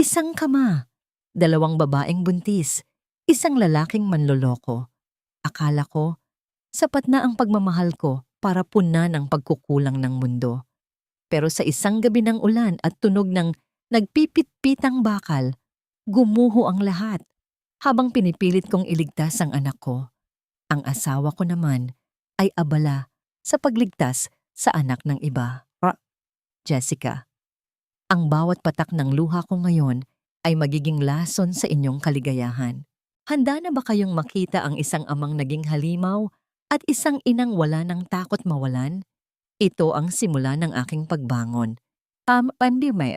Isang kama, dalawang babaeng buntis, isang lalaking manloloko. Akala ko, sapat na ang pagmamahal ko para punan ang pagkukulang ng mundo. Pero sa isang gabi ng ulan at tunog ng nagpipit-pitang bakal, gumuho ang lahat. Habang pinipilit kong iligtas ang anak ko, ang asawa ko naman ay abala sa pagligtas sa anak ng iba. Jessica, ang bawat patak ng luha ko ngayon ay magiging lason sa inyong kaligayahan. Handa na ba kayong makita ang isang amang naging halimaw at isang inang wala ng takot mawalan? Ito ang simula ng aking pagbangon. Pandimay,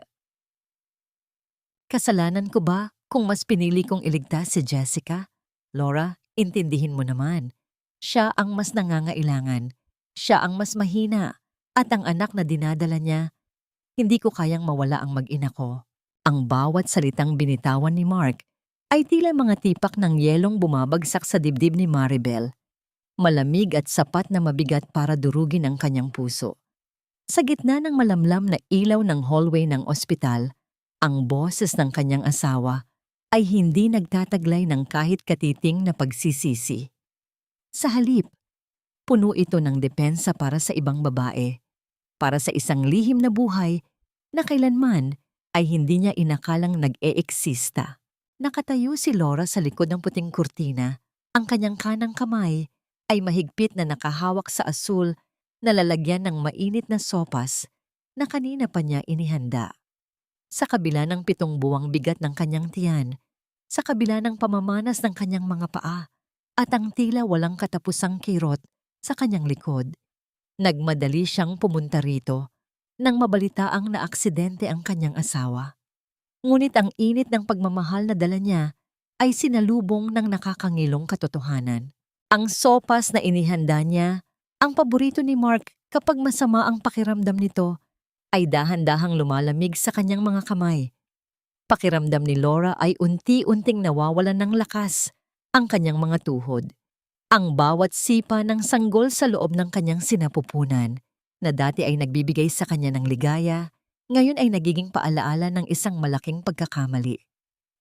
kasalanan ko ba kung mas pinili kong iligtas si Jessica? Laura, intindihin mo naman. Siya ang mas nangangailangan. Siya ang mas mahina. At ang anak na dinadala niya, hindi ko kayang mawala ang mag-ina ko. Ang bawat salitang binitawan ni Mark ay tila mga tipak ng yelong bumabagsak sa dibdib ni Maribel. Malamig at sapat na mabigat para durugin ang kanyang puso. Sa gitna ng malamlam na ilaw ng hallway ng ospital, ang boses ng kanyang asawa ay hindi nagtataglay ng kahit katiting na pagsisisi. Sa halip, puno ito ng depensa para sa ibang babae, para sa isang lihim na buhay na kailanman ay hindi niya inakalang nag-e-eksista. Nakatayo si Laura sa likod ng puting kurtina, ang kanyang kanang kamay ay mahigpit na nakahawak sa asul na lalagyan ng mainit na sopas na kanina pa niya inihanda. Sa kabila ng 7 buwang bigat ng kanyang tiyan, sa kabila ng pamamanas ng kanyang mga paa, at ang tila walang katapusang kirot sa kanyang likod, nagmadali siyang pumunta rito nang mabalitaang naaksidente ang kanyang asawa. Ngunit ang init ng pagmamahal na dala niya ay sinalubong ng nakakangilong katotohanan. Ang sopas na inihanda niya, ang paborito ni Mark kapag masama ang pakiramdam nito, ay dahan-dahang lumalamig sa kanyang mga kamay. Pakiramdam ni Laura ay unti-unting nawawalan ng lakas ang kanyang mga tuhod. Ang bawat sipa ng sanggol sa loob ng kanyang sinapupunan, na dati ay nagbibigay sa kanya ng ligaya, ngayon ay nagiging paalaala ng isang malaking pagkakamali.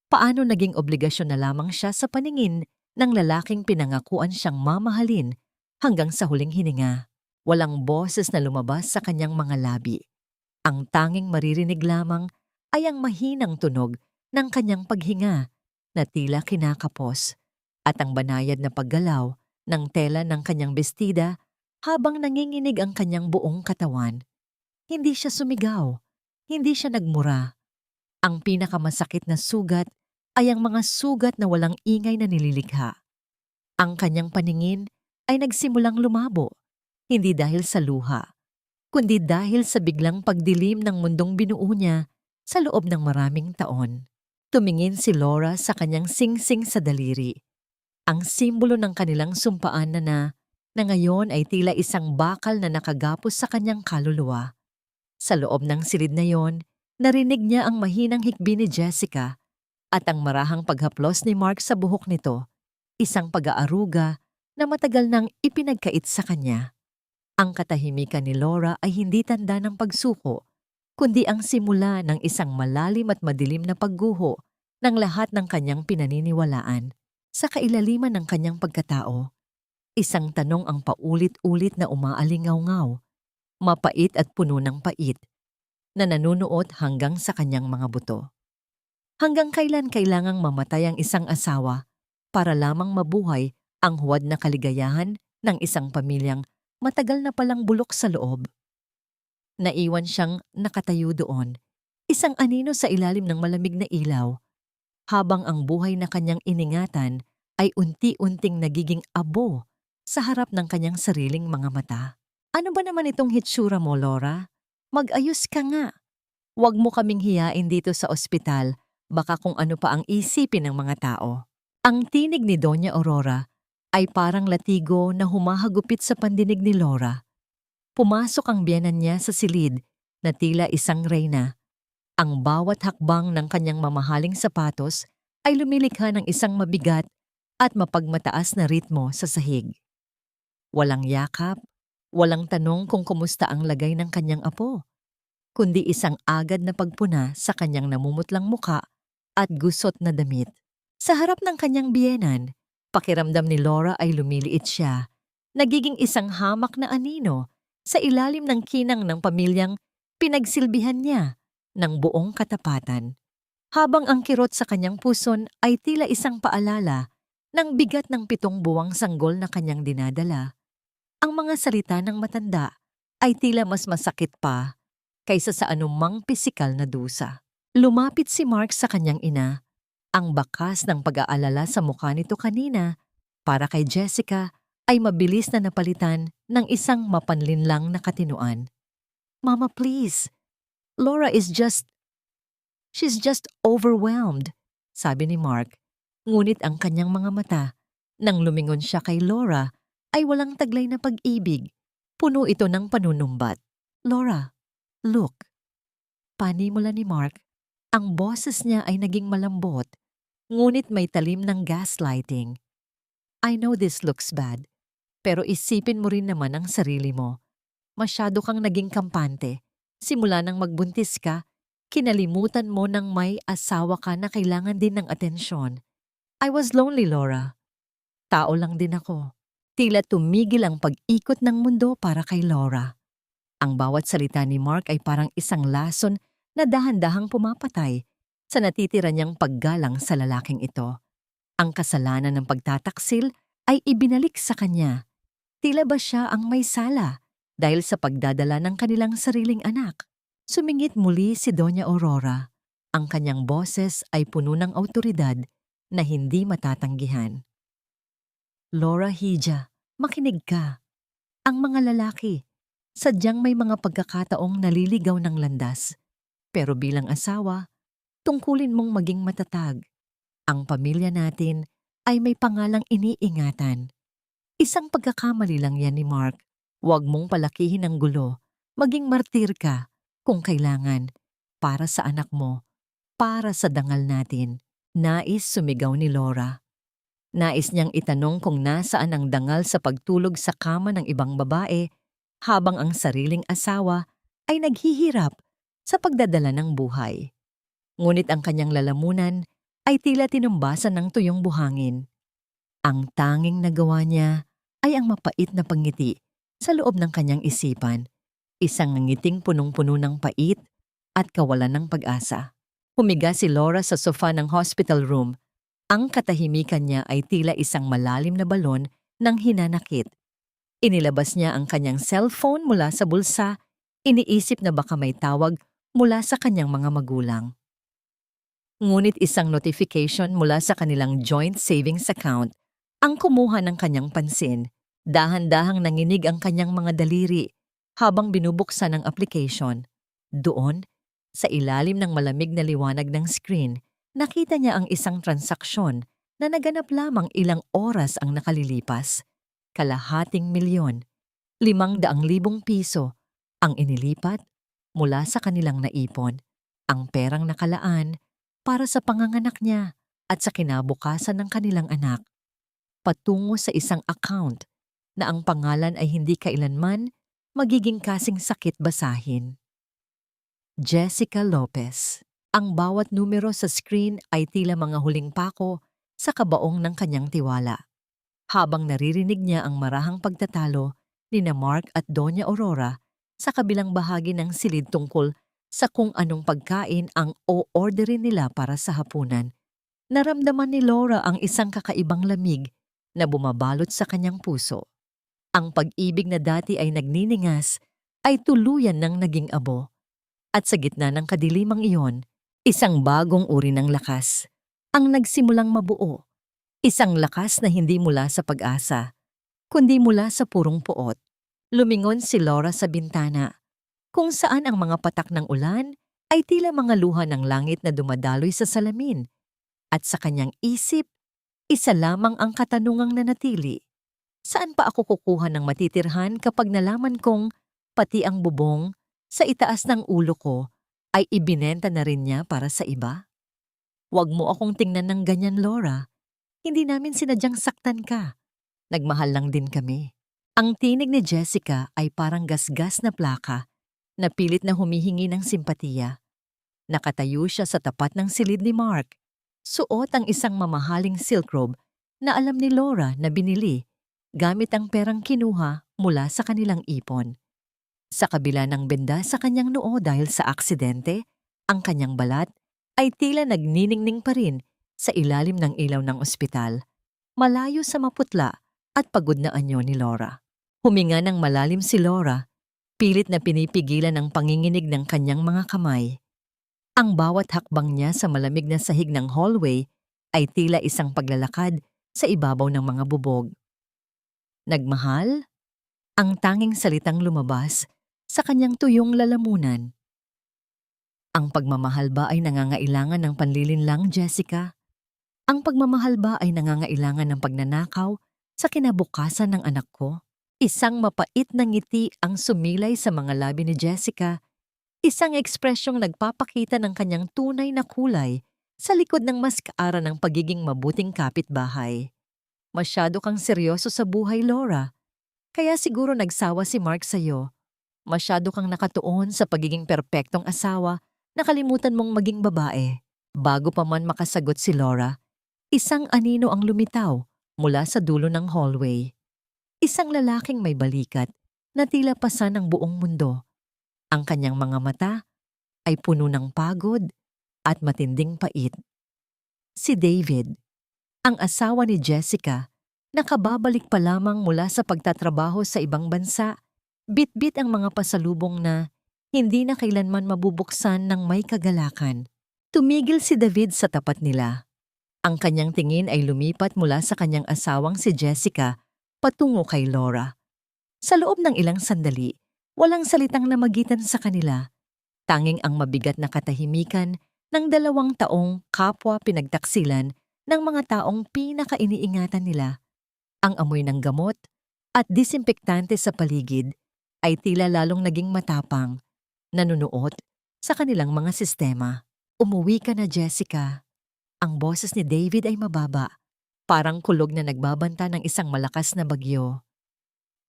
Paano naging obligasyon na lamang siya sa paningin ng lalaking pinangakuan siyang mamahalin hanggang sa huling hininga. Walang boses na lumabas sa kanyang mga labi. Ang tanging maririnig lamang ay ang mahinang tunog ng kanyang paghinga na tila kinakapos at ang banayad na paggalaw ng tela ng kanyang bestida habang nanginginig ang kanyang buong katawan. Hindi siya sumigaw, hindi siya nagmura. Ang pinakamasakit na sugat ay ang mga sugat na walang ingay na nililikha. Ang kanyang paningin ay nagsimulang lumabo, hindi dahil sa luha, kundi dahil sa biglang pagdilim ng mundong binuo niya sa loob ng maraming taon. Tumingin si Laura sa kanyang singsing sa daliri, ang simbolo ng kanilang sumpaan na ngayon ay tila isang bakal na nakagapos sa kanyang kaluluwa. Sa loob ng silid na yon, narinig niya ang mahinang hikbi ni Jessica at ang marahang paghaplos ni Mark sa buhok nito, isang pag-aaruga na matagal nang ipinagkait sa kanya. Ang katahimikan ni Laura ay hindi tanda ng pagsuko, kundi ang simula ng isang malalim at madilim na pagguho ng lahat ng kanyang pinaniniwalaan sa kailaliman ng kanyang pagkatao. Isang tanong ang paulit-ulit na umaalingaw-ngaw, mapait at puno ng pait, na nanunuot hanggang sa kanyang mga buto. Hanggang kailan kailangang mamatay ang isang asawa para lamang mabuhay ang huwad na kaligayahan ng isang pamilyang matagal na palang bulok sa loob? Naiwan siyang nakatayo doon, isang anino sa ilalim ng malamig na ilaw, habang ang buhay na kanyang iningatan ay unti-unting nagiging abo sa harap ng kanyang sariling mga mata. Ano ba naman itong hitsura mo, Laura? Mag-ayos ka nga. Huwag mo kaming hiyain dito sa ospital, baka kung ano pa ang isipin ng mga tao. Ang tinig ni Doña Aurora ay parang latigo na humahagupit sa pandinig ni Laura. Pumasok ang biyenan niya sa silid na tila isang reyna. Ang bawat hakbang ng kanyang mamahaling sapatos ay lumilikha ng isang mabigat at mapagmataas na ritmo sa sahig. Walang yakap, walang tanong kung kumusta ang lagay ng kanyang apo, kundi isang agad na pagpuna sa kanyang namumutlang muka at gusot na damit. Sa harap ng kanyang biyenan, pakiramdam ni Laura ay lumiliit siya, nagiging isang hamak na anino sa ilalim ng kinang ng pamilyang pinagsilbihan niya ng buong katapatan. Habang ang kirot sa kanyang puson ay tila isang paalala ng bigat ng 7 buwang sanggol na kanyang dinadala. Ang mga salita ng matanda ay tila mas masakit pa kaysa sa anumang pisikal na dusa. Lumapit si Mark sa kanyang ina, ang bakas ng pag-aalala sa mukha nito kanina para kay Jessica ay mabilis na napalitan ng isang mapanlinlang na katinuan. "Mama, please. Laura she's just overwhelmed," sabi ni Mark. Ngunit ang kanyang mga mata, nang lumingon siya kay Laura, ay walang taglay na pag-ibig. Puno ito ng panunumbat. "Laura, look." Panimula ni Mark. Ang boses niya ay naging malambot, ngunit may talim ng gaslighting. "I know this looks bad, pero isipin mo rin naman ang sarili mo. Masyado kang naging kampante. Simula nang magbuntis ka, kinalimutan mo nang may asawa ka na kailangan din ng atensyon. I was lonely, Laura. Tao lang din ako." Tila tumigil ang pag-ikot ng mundo para kay Laura. Ang bawat salita ni Mark ay parang isang lason na dahan-dahang pumapatay sa natitira niyang paggalang sa lalaking ito. Ang kasalanan ng pagtataksil ay ibinalik sa kanya. Tila ba siya ang may sala dahil sa pagdadala ng kanilang sariling anak? Sumingit muli si Doña Aurora. Ang kanyang boses ay puno ng awtoridad na hindi matatanggihan. "Laura Hija, makinig ka. Ang mga lalaki, sadyang may mga pagkakataong naliligaw ng landas. Pero bilang asawa, tungkulin mong maging matatag. Ang pamilya natin ay may pangalang iniingatan. Isang pagkakamali lang yan ni Mark. Huwag mong palakihin ang gulo. Maging martir ka, kung kailangan, para sa anak mo, para sa dangal natin." Nais sumigaw ni Laura. Nais niyang itanong kung nasaan ang dangal sa pagtulog sa kama ng ibang babae habang ang sariling asawa ay naghihirap sa pagdadala ng buhay. Ngunit ang kanyang lalamunan ay tila tinumbasan ng tuyong buhangin. Ang tanging nagawa niya ay ang mapait na pangiti sa loob ng kanyang isipan, isang ngiting punong-puno ng pait at kawalan ng pag-asa. Humiga si Laura sa sofa ng hospital room. Ang katahimikan niya ay tila isang malalim na balon ng hinanakit. Inilabas niya ang kanyang cellphone mula sa bulsa, iniisip na baka may tawag mula sa kanyang mga magulang. Ngunit isang notification mula sa kanilang joint savings account ang kumuha ng kanyang pansin. Dahan-dahang nanginig ang kanyang mga daliri habang binubuksan ang application. Doon, sa ilalim ng malamig na liwanag ng screen, nakita niya ang isang transaksyon na naganap lamang ilang oras ang nakalilipas. ₱250,000, 500,000 piso ang inilipat mula sa kanilang naipon, ang perang nakalaan para sa panganganak niya at sa kinabukasan ng kanilang anak, patungo sa isang account na ang pangalan ay hindi kailanman magiging kasing sakit basahin. Jessica Lopez. Ang bawat numero sa screen ay tila mga huling pako sa kabaong ng kanyang tiwala. Habang naririnig niya ang marahang pagtatalo ni na Mark at Doña Aurora sa kabilang bahagi ng silid tungkol sa kung anong pagkain ang o-orderin nila para sa hapunan, naramdaman ni Laura ang isang kakaibang lamig na bumabalot sa kanyang puso. Ang pag-ibig na dati ay nagniningas ay tuluyan ng naging abo. At sa gitna ng kadilimang iyon, isang bagong uri ng lakas ang nagsimulang mabuo. Isang lakas na hindi mula sa pag-asa, kundi mula sa purong puot. Lumingon si Laura sa bintana, kung saan ang mga patak ng ulan ay tila mga luha ng langit na dumadaloy sa salamin. At sa kanyang isip, isa lamang ang katanungang nanatili. Saan pa ako kukuha ng matitirhan kapag nalaman kong pati ang bubong sa itaas ng ulo ko ay ibinenta na rin niya para sa iba? Huwag mo akong tingnan ng ganyan, Laura. Hindi namin sinadyang saktan ka. Nagmahal lang din kami. Ang tinig ni Jessica ay parang gasgas na plaka na pilit na humihingi ng simpatiya. Nakatayo siya sa tapat ng silid ni Mark, Suot ang isang mamahaling silk robe na alam ni Laura na binili gamit ang perang kinuha mula sa kanilang ipon. Sa kabila ng benda sa kanyang noo dahil sa aksidente, ang kanyang balat ay tila nagniningning pa rin sa ilalim ng ilaw ng ospital, malayo sa maputla at pagod na anyo ni Laura. Huminga ng malalim si Laura, pilit na pinipigilan ang panginginig ng kanyang mga kamay. Ang bawat hakbang niya sa malamig na sahig ng hallway ay tila isang paglalakad sa ibabaw ng mga bubog. Nagmahal? Ang tanging salitang lumabas sa kanyang tuyong lalamunan. Ang pagmamahal ba ay nangangailangan ng panlilinlang, Jessica? Ang pagmamahal ba ay nangangailangan ng pagnanakaw sa kinabukasan ng anak ko? Isang mapait na ngiti ang sumilay sa mga labi ni Jessica, isang ekspresyong nagpapakita ng kanyang tunay na kulay sa likod ng maskara ng pagiging mabuting kapitbahay. Masyado kang seryoso sa buhay, Laura. Kaya siguro nagsawa si Mark sa'yo. Masyado kang nakatuon sa pagiging perpektong asawa, nakalimutan mong maging babae. Bago pa man makasagot si Laura, isang anino ang lumitaw mula sa dulo ng hallway. Isang lalaking may balikat na tila pasan ng buong mundo. Ang kanyang mga mata ay puno ng pagod at matinding pait. Si David, ang asawa ni Jessica, nakababalik pa lamang mula sa pagtatrabaho sa ibang bansa, bitbit ang mga pasalubong na hindi na kailanman mabubuksan ng may kagalakan. Tumigil si David sa tapat nila. Ang kanyang tingin ay lumipat mula sa kanyang asawang si Jessica patungo kay Laura. Sa loob ng ilang sandali, walang salitang namagitan sa kanila. Tanging ang mabigat na katahimikan ng 2 taong kapwa pinagtaksilan ng mga taong pinakainiingatan nila. Ang amoy ng gamot at disinfektante sa paligid ay tila lalong naging matapang, nanunuot sa kanilang mga sistema. Umuwi ka na, Jessica. Ang boses ni David ay mababa, parang kulog na nagbabanta ng isang malakas na bagyo.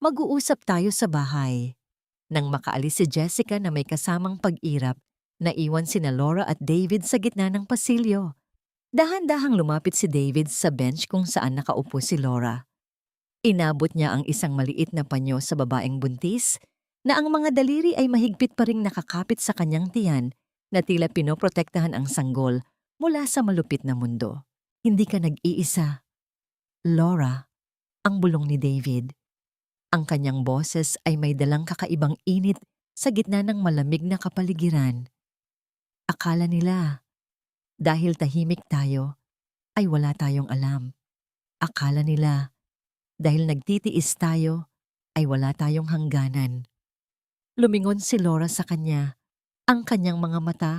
Mag-uusap tayo sa bahay. Nang makaalis si Jessica na may kasamang pag-irap, naiwan sina Laura at David sa gitna ng pasilyo. Dahan-dahang lumapit si David sa bench kung saan nakaupo si Laura. Inabot niya ang isang maliit na panyo sa babaeng buntis na ang mga daliri ay mahigpit pa ring nakakapit sa kanyang tiyan na tila pinoprotektahan ang sanggol mula sa malupit na mundo. Hindi ka nag-iisa. Laura, ang bulong ni David. Ang kanyang boses ay may dalang kakaibang init sa gitna ng malamig na kapaligiran. Akala nila, dahil tahimik tayo, ay wala tayong alam. Akala nila, dahil nagtitiis tayo, ay wala tayong hangganan. Lumingon si Laura sa kanya. Ang kanyang mga mata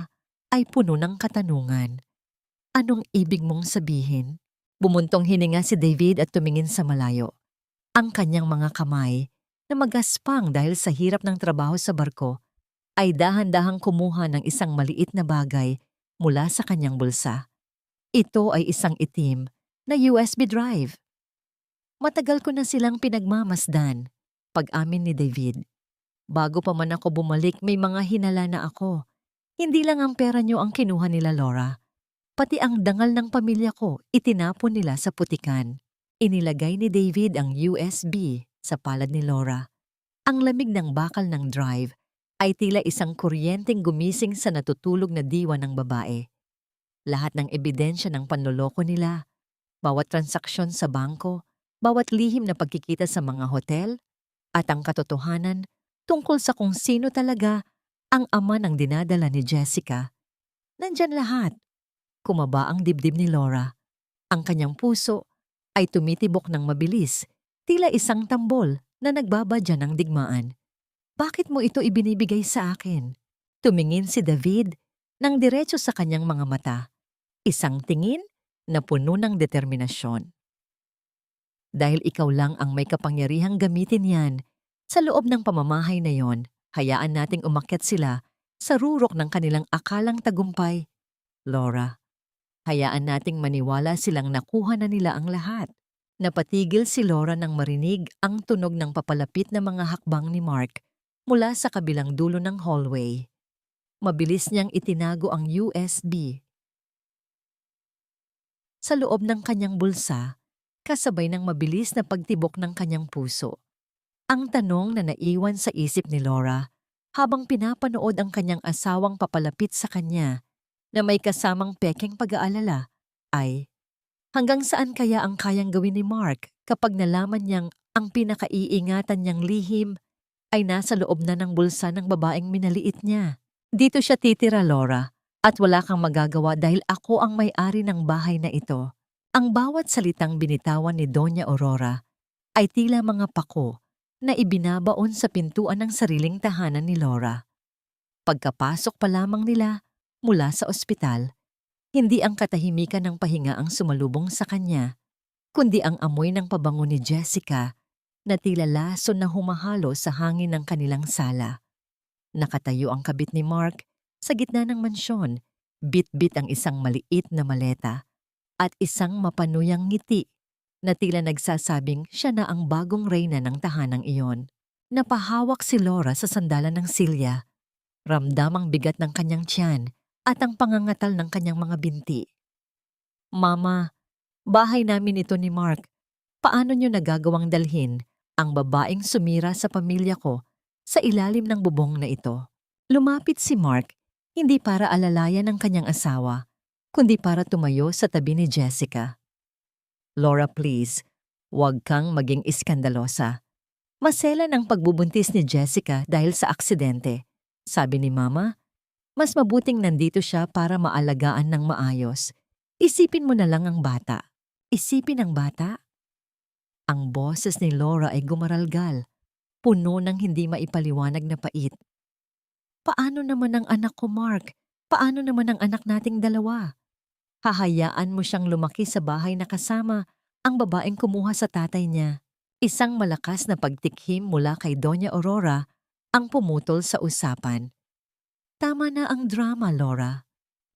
ay puno ng katanungan. Anong ibig mong sabihin? Bumuntong hininga si David at tumingin sa malayo. Ang kanyang mga kamay, na magaspang dahil sa hirap ng trabaho sa barko, ay dahan-dahang kumuha ng isang maliit na bagay mula sa kanyang bulsa. Ito ay isang itim na USB drive. Matagal ko na silang pinagmamasdan, pag-amin ni David. Bago pa man ako bumalik, may mga hinala na ako. Hindi lang ang pera niyo ang kinuha nila, Laura. Pati ang dangal ng pamilya ko, itinapon nila sa putikan. Inilagay ni David ang USB sa palad ni Laura. Ang lamig ng bakal ng drive ay tila isang kuryenteng gumising sa natutulog na diwa ng babae. Lahat ng ebidensya ng panloloko nila, bawat transaksyon sa bangko, bawat lihim na pagkikita sa mga hotel, at ang katotohanan tungkol sa kung sino talaga ang ama ng dinadala ni Jessica. Nandyan lahat. Kumaba ang dibdib ni Laura. Ang kanyang puso ay tumitibok ng mabilis, tila isang tambol na nagbabadya ng digmaan. Bakit mo ito ibinibigay sa akin? Tumingin si David nang diretso sa kanyang mga mata. Isang tingin na puno ng determinasyon. Dahil ikaw lang ang may kapangyarihang gamitin yan, sa loob ng pamamahay na yon, hayaan nating umakyat sila sa rurok ng kanilang akalang tagumpay. Laura, hayaan nating maniwala silang nakuha na nila ang lahat. Napatigil si Laura nang marinig ang tunog ng papalapit na mga hakbang ni Mark mula sa kabilang dulo ng hallway. Mabilis niyang itinago ang USB sa loob ng kanyang bulsa, kasabay ng mabilis na pagtibok ng kanyang puso. Ang tanong na naiwan sa isip ni Laura habang pinapanood ang kanyang asawang papalapit sa kanya na may kasamang pekeng pag-aalala ay, hanggang saan kaya ang kayang gawin ni Mark kapag nalaman niyang ang pinakaiingatan niyang lihim ay nasa loob na ng bulsa ng babaeng minaliit niya? Dito siya titira, Laura, at wala kang magagawa dahil ako ang may-ari ng bahay na ito. Ang bawat salitang binitawan ni Doña Aurora ay tila mga pako na ibinabaon sa pintuan ng sariling tahanan ni Laura. Pagkapasok pa lamang nila mula sa ospital, hindi ang katahimikan ng pahinga ang sumalubong sa kanya, kundi ang amoy ng pabango ni Jessica na tila lason na humahalo sa hangin ng kanilang sala. Nakatayo ang kabit ni Mark sa gitna ng mansyon, bit-bit ang isang maliit na maleta at isang mapanuyang ngiti na tila nagsasabing siya na ang bagong reyna ng tahanang iyon. Napahawak si Laura sa sandalan ng silya, ramdam ang bigat ng kanyang tiyan at ang pangangatal ng kanyang mga binti. Mama, bahay namin ito ni Mark. Paano niyo nagagawang dalhin ang babaeng sumira sa pamilya ko sa ilalim ng bubong na ito? Lumapit si Mark, hindi para alalayan ng kanyang asawa, kundi para tumayo sa tabi ni Jessica. Laura, please, huwag kang maging iskandalosa. Maselan ang pagbubuntis ni Jessica dahil sa aksidente. Sabi ni Mama, mas mabuting nandito siya para maalagaan ng maayos. Isipin mo na lang ang bata. Isipin ang bata? Ang boses ni Laura ay gumaralgal, puno ng hindi maipaliwanag na pait. Paano naman ang anak ko, Mark? Paano naman ang anak nating dalawa? Hahayaan mo siyang lumaki sa bahay na kasama ang babaeng kumuha sa tatay niya. Isang malakas na pagtikhim mula kay Doña Aurora ang pumutol sa usapan. Tama na ang drama, Laura.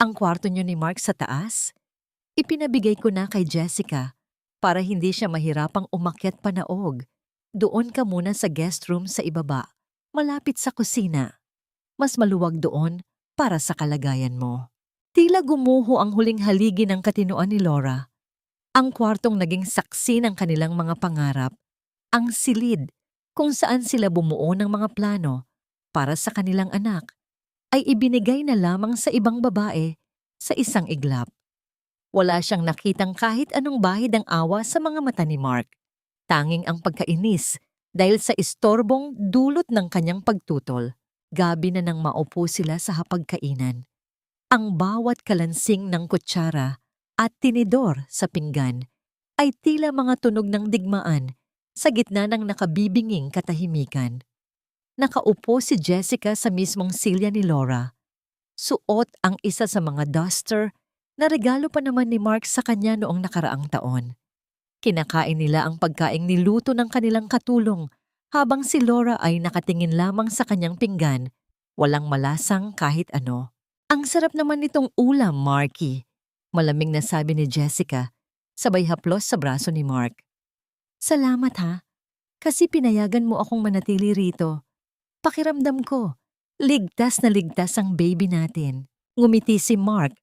Ang kwarto niyo ni Mark sa taas? Ipinabigay ko na kay Jessica para hindi siya mahirapang umakyat panaog. Doon ka muna sa guest room sa ibaba, malapit sa kusina. Mas maluwag doon para sa kalagayan mo. Tila gumuho ang huling haligi ng katinoan ni Laura. Ang kwartong naging saksi ng kanilang mga pangarap, ang silid kung saan sila bumuo ng mga plano para sa kanilang anak, ay ibinigay na lamang sa ibang babae sa isang iglap. Wala siyang nakitang kahit anong bahid ng awa sa mga mata ni Mark. Tanging ang pagkainis dahil sa istorbong dulot ng kanyang pagtutol. Gabi na nang maupo sila sa hapagkainan. Ang bawat kalansing ng kutsara at tinidor sa pinggan ay tila mga tunog ng digmaan sa gitna ng nakabibinging katahimikan. Nakaupo si Jessica sa mismong silya ni Laura. Suot ang isa sa mga duster na regalo pa naman ni Mark sa kanya noong nakaraang taon. Kinakain nila ang pagkaing niluto ng kanilang katulong habang si Laura ay nakatingin lamang sa kanyang pinggan, walang malasang kahit ano. Ang sarap naman nitong ulam, Marky, malamig na sabi ni Jessica, sabay haplos sa braso ni Mark. Salamat ha, kasi pinayagan mo akong manatili rito. Pakiramdam ko, ligtas na ligtas ang baby natin. Ngumiti si Mark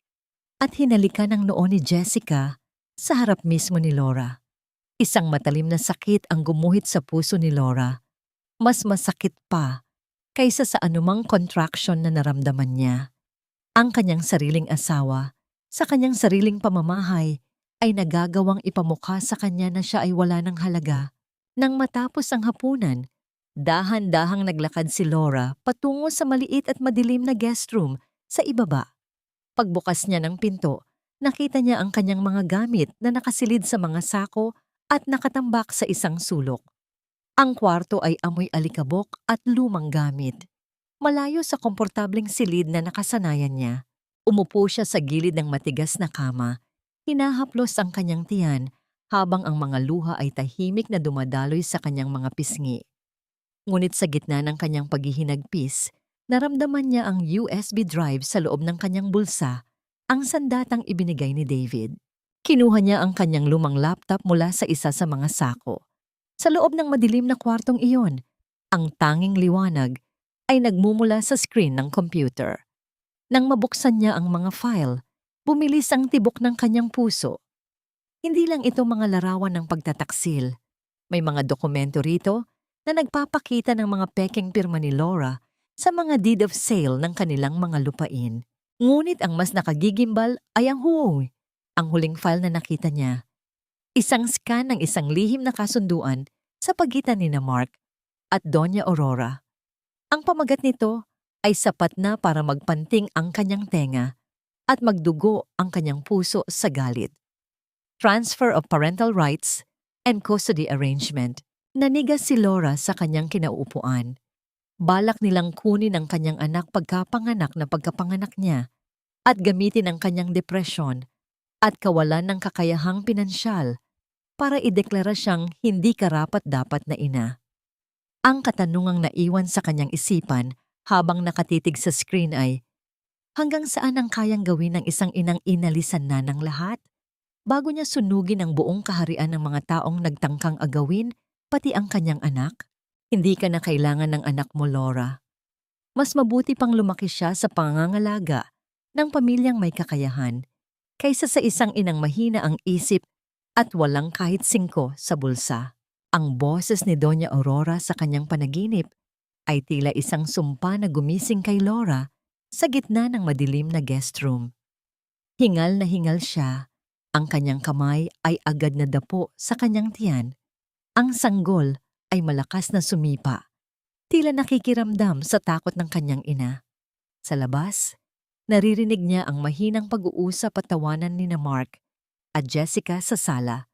at hinalikan ang noo ni Jessica sa harap mismo ni Laura. Isang matalim na sakit ang gumuhit sa puso ni Laura. Mas masakit pa kaysa sa anumang contraction na naramdaman niya. Ang kanyang sariling asawa, sa kanyang sariling pamamahay, ay nagagawang ipamukha sa kanya na siya ay wala ng halaga. Nang matapos ang hapunan, dahan-dahang naglakad si Laura patungo sa maliit at madilim na guest room sa ibaba. Pagbukas niya ng pinto, nakita niya ang kanyang mga gamit na nakasilid sa mga sako at nakatambak sa isang sulok. Ang kwarto ay amoy alikabok at lumang gamit. Malayo sa komportableng silid na nakasanayan niya, umupo siya sa gilid ng matigas na kama, hinahaplos ang kanyang tiyan habang ang mga luha ay tahimik na dumadaloy sa kanyang mga pisngi. Ngunit sa gitna ng kanyang paghihinagpis, naramdaman niya ang USB drive sa loob ng kanyang bulsa, ang sandatang ibinigay ni David. Kinuha niya ang kanyang lumang laptop mula sa isa sa mga sako. Sa loob ng madilim na kwartong iyon, ang tanging liwanag ay nagmumula sa screen ng computer. Nang mabuksan niya ang mga file, bumilis ang tibok ng kanyang puso. Hindi lang ito mga larawan ng pagtataksil. May mga dokumento rito na nagpapakita ng mga pekeng pirma ni Laura sa mga deed of sale ng kanilang mga lupain. Ngunit ang mas nakagigimbal ay ang huwag. Ang huling file na nakita niya. Isang scan ng isang lihim na kasunduan sa pagitan ni na Mark at Doña Aurora. Ang pamagat nito ay sapat na para magpanting ang kanyang tenga at magdugo ang kanyang puso sa galit. Transfer of parental rights and custody arrangement. Nanigas si Laura sa kanyang kinauupuan. Balak nilang kunin ang kanyang anak pagkapanganak na pagkapanganak niya at gamitin ang kanyang depresyon at kawalan ng kakayahang pinansyal para ideklara siyang hindi karapat-dapat na ina. Ang katanungang naiwan sa kanyang isipan habang nakatitig sa screen ay, hanggang saan ang kayang gawin ng isang inang inalisan na ng lahat? Bago niya sunugin ang buong kaharian ng mga taong nagtangkang agawin, pati ang kanyang anak? Hindi ka na kailangan ng anak mo, Laura. Mas mabuti pang lumaki siya sa pangangalaga ng pamilyang may kakayahan kaysa sa isang inang mahina ang isip at walang kahit 5 sa bulsa. Ang boses ni Doña Aurora sa kanyang panaginip ay tila isang sumpa na gumising kay Laura sa gitna ng madilim na guest room. Hingal na hingal siya. Ang kanyang kamay ay agad na dapo sa kanyang tiyan. Ang sanggol ay malakas na sumipa. Tila nakikiramdam sa takot ng kanyang ina. Sa labas, naririnig niya ang mahinang pag-uusap at tawanan ni na Mark at Jessica sa sala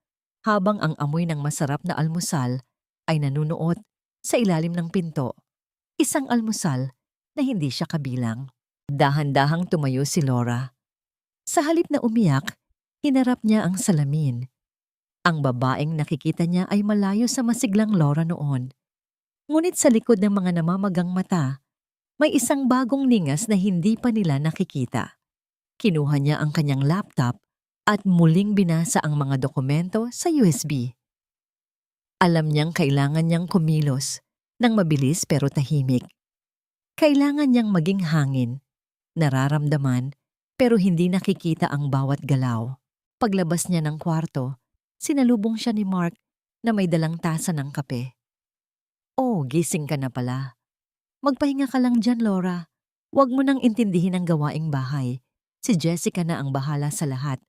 habang ang amoy ng masarap na almusal ay nanunuot sa ilalim ng pinto. Isang almusal na hindi siya kabilang. Dahan-dahang tumayo si Laura. Sa halip na umiyak, hinarap niya ang salamin. Ang babaeng nakikita niya ay malayo sa masiglang Laura noon. Ngunit sa likod ng mga namamagang mata, may isang bagong ningas na hindi pa nila nakikita. Kinuha niya ang kanyang laptop at muling binasa ang mga dokumento sa USB. Alam niyang kailangan niyang kumilos ng mabilis pero tahimik. Kailangan niyang maging hangin, nararamdaman pero hindi nakikita ang bawat galaw. Paglabas niya ng kwarto, sinalubong siya ni Mark na may dalang tasa ng kape. Oh, gising ka na pala. Magpahinga ka lang dyan, Laura. Huwag mo nang intindihin ang gawaing bahay. Si Jessica na ang bahala sa lahat.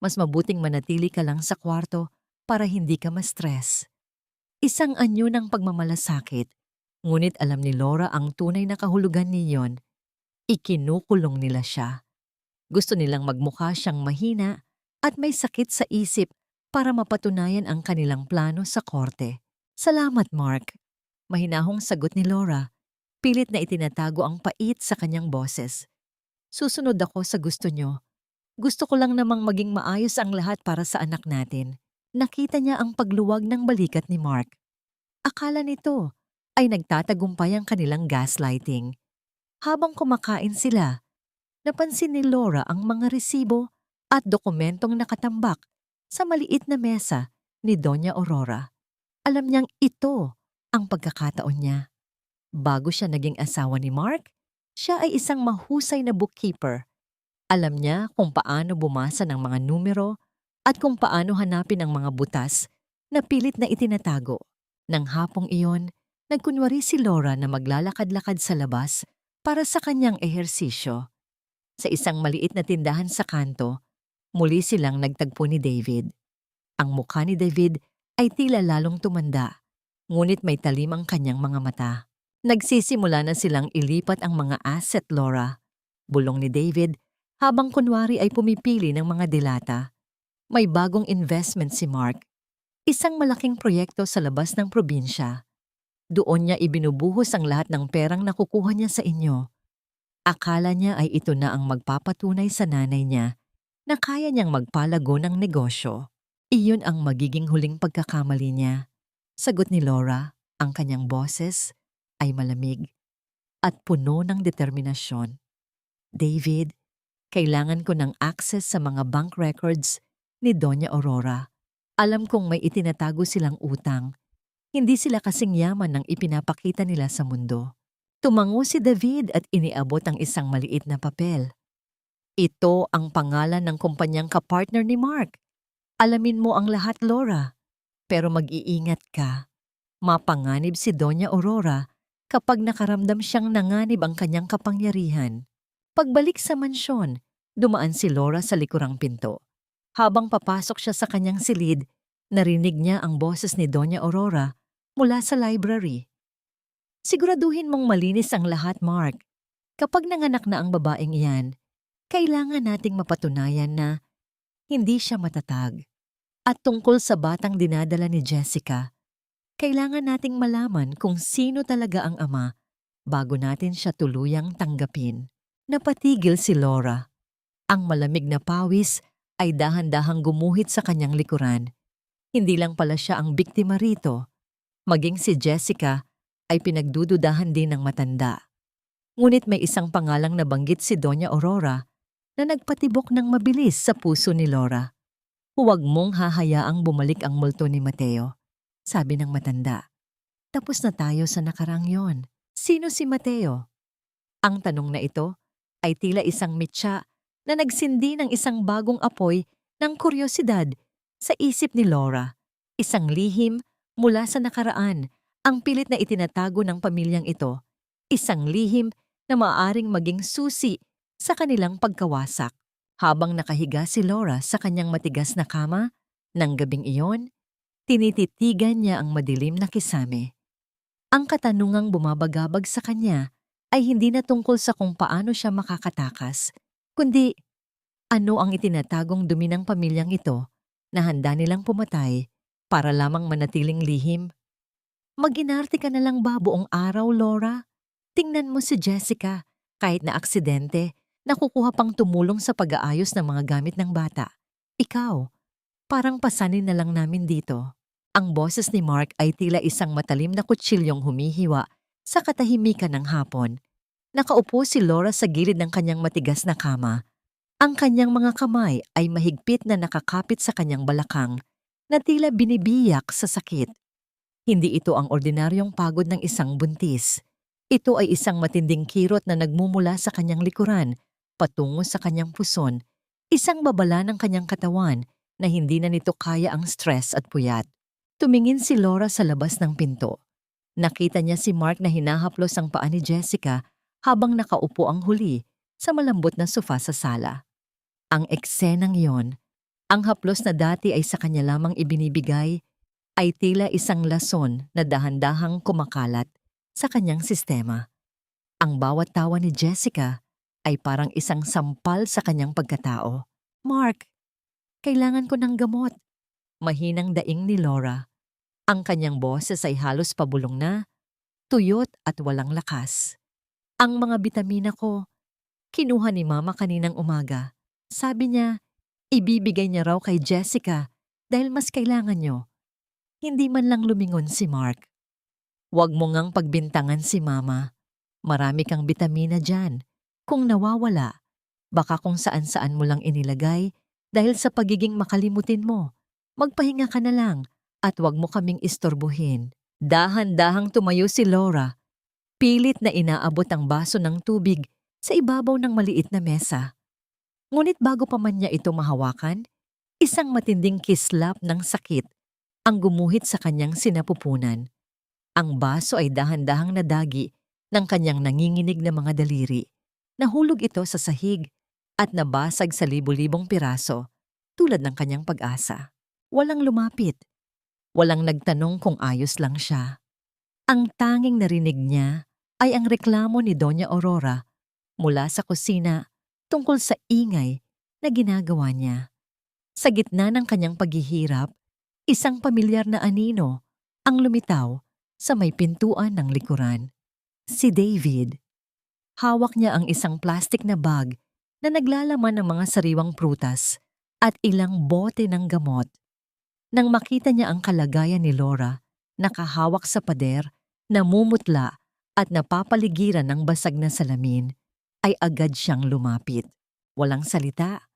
Mas mabuting manatili ka lang sa kwarto para hindi ka ma-stress. Isang anyo ng pagmamalasakit, ngunit alam ni Laura ang tunay na kahulugan niyon. Ikinukulong nila siya. Gusto nilang magmukha siyang mahina at may sakit sa isip para mapatunayan ang kanilang plano sa korte. Salamat, Mark. Mahinahong sagot ni Laura. Pilit na itinatago ang pait sa kanyang boses. Susunod ako sa gusto nyo. Gusto ko lang namang maging maayos ang lahat para sa anak natin. Nakita niya ang pagluwag ng balikat ni Mark. Akala nito ay nagtatagumpay ang kanilang gaslighting. Habang kumakain sila, napansin ni Laura ang mga resibo at dokumentong nakatambak sa maliit na mesa ni Doña Aurora. Alam niyang ito ang pagkakataon niya. Bago siya naging asawa ni Mark, siya ay isang mahusay na bookkeeper. Alam niya kung paano bumasa ng mga numero at kung paano hanapin ang mga butas na pilit na itinatago. Nang hapong iyon, nagkunwari si Laura na maglalakad-lakad sa labas para sa kanyang ehersisyo. Sa isang maliit na tindahan sa kanto, muli silang nagtagpo ni David. Ang mukha ni David ay tila lalong tumanda, ngunit may talim ang kanyang mga mata. Nagsisimula na silang ilipat ang mga asset, Laura. Bulong ni David habang kunwari ay pumipili ng mga delata. May bagong investment si Mark. Isang malaking proyekto sa labas ng probinsya. Doon niya ibinubuhos ang lahat ng perang nakukuha niya sa inyo. Akala niya ay ito na ang magpapatunay sa nanay niya na kaya niyang magpalago ng negosyo. Iyon ang magiging huling pagkakamali niya. Sagot ni Laura, ang kanyang boses ay malamig at puno ng determinasyon. David, kailangan ko ng access sa mga bank records ni Doña Aurora. Alam kong may itinatago silang utang. Hindi sila kasing yaman ng ipinapakita nila sa mundo. Tumango si David at iniabot ang isang maliit na papel. Ito ang pangalan ng kumpanyang kapartner ni Mark. Alamin mo ang lahat, Laura. Pero mag-iingat ka. Mapanganib si Doña Aurora kapag nakaramdam siyang nanganib ang kanyang kapangyarihan. Pagbalik sa mansyon, dumaan si Laura sa likurang pinto. Habang papasok siya sa kanyang silid, narinig niya ang boses ni Doña Aurora mula sa library. Siguraduhin mong malinis ang lahat, Mark. Kapag nanganak na ang babaeng iyan, kailangan nating mapatunayan na hindi siya matatag. At tungkol sa batang dinadala ni Jessica, kailangan nating malaman kung sino talaga ang ama bago natin siya tuluyang tanggapin. Napatigil si Laura. Ang malamig na pawis ay dahan-dahang gumuhit sa kanyang likuran. Hindi lang pala siya ang biktima rito. Maging si Jessica ay pinagdududahan din ng matanda. Ngunit may isang pangalang nabanggit si Doña Aurora na nagpatibok ng mabilis sa puso ni Laura. Huwag mong hahayaang bumalik ang multo ni Mateo, sabi ng matanda. Tapos na tayo sa nakarang yon. Sino si Mateo? Ang tanong na ito ay tila isang mitya na nagsindi ng isang bagong apoy ng kuryosidad sa isip ni Laura. Isang lihim mula sa nakaraan, ang pilit na itinatago ng pamilyang ito. Isang lihim na maaaring maging susi sa kanilang pagkawasak. Habang nakahiga si Laura sa kanyang matigas na kama, ng gabing iyon, tinititigan niya ang madilim na kisame. Ang katanungang bumabagabag sa kanya ay hindi na tungkol sa kung paano siya makakatakas, kundi ano ang itinatagong dumi ng pamilyang ito na handa nilang pumatay para lamang manatiling lihim. Mag-inarte ka na lang ba buong araw, Laura? Tingnan mo si Jessica, kahit na aksidente, nakukuha pang tumulong sa pag-aayos ng mga gamit ng bata. Ikaw, parang pasanin na lang namin dito. Ang boses ni Mark ay tila isang matalim na kutsilyong humihiwa sa katahimikan ng hapon. Nakaupo si Laura sa gilid ng kanyang matigas na kama. Ang kanyang mga kamay ay mahigpit na nakakapit sa kanyang balakang na tila binibiyak sa sakit. Hindi ito ang ordinaryong pagod ng isang buntis. Ito ay isang matinding kirot na nagmumula sa kanyang likuran patungo sa kanyang puson, isang babala ng kanyang katawan na hindi na nito kaya ang stress at puyat. Tumingin si Laura sa labas ng pinto. Nakita niya si Mark na hinahaplos ang paa ni Jessica habang nakaupo ang huli sa malambot na sofa sa sala. Ang eksenang yon, ang haplos na dati ay sa kanya lamang ibinibigay, ay tila isang lason na dahan-dahang kumakalat sa kanyang sistema. Ang bawat tawa ni Jessica ay parang isang sampal sa kanyang pagkatao. Mark, kailangan ko ng gamot. Mahinang daing ni Laura. Ang kanyang boses ay halos pabulong na, tuyot at walang lakas. Ang mga bitamina ko, kinuha ni Mama kaninang umaga. Sabi niya, ibibigay niya raw kay Jessica dahil mas kailangan niyo. Hindi man lang lumingon si Mark. Huwag mo ngang pagbintangan si Mama. Marami kang bitamina dyan. Kung nawawala, baka kung saan-saan mo lang inilagay dahil sa pagiging makalimutin mo. Magpahinga ka na lang at huwag mo kaming istorbohin. Dahan-dahang tumayo si Laura. Pilit na inaabot ang baso ng tubig sa ibabaw ng maliit na mesa. Ngunit bago pa man niya ito mahawakan, isang matinding kislap ng sakit ang gumuhit sa kanyang sinapupunan. Ang baso ay dahan-dahang nadagi ng kanyang nanginginig na mga daliri. Nahulog ito sa sahig at nabasag sa libu-libong piraso tulad ng kanyang pag-asa. Walang lumapit. Walang nagtanong kung ayos lang siya. Ang tanging narinig niya ay ang reklamo ni Doña Aurora mula sa kusina tungkol sa ingay na ginagawa niya. Sa gitna ng kanyang paghihirap, isang pamilyar na anino ang lumitaw sa may pintuan ng likuran. Si David. Hawak niya ang isang plastik na bag na naglalaman ng mga sariwang prutas at ilang bote ng gamot. Nang makita niya ang kalagayan ni Laura, nakahawak sa pader, namumutla at napapaligiran ng basag na salamin, ay agad siyang lumapit. Walang salita.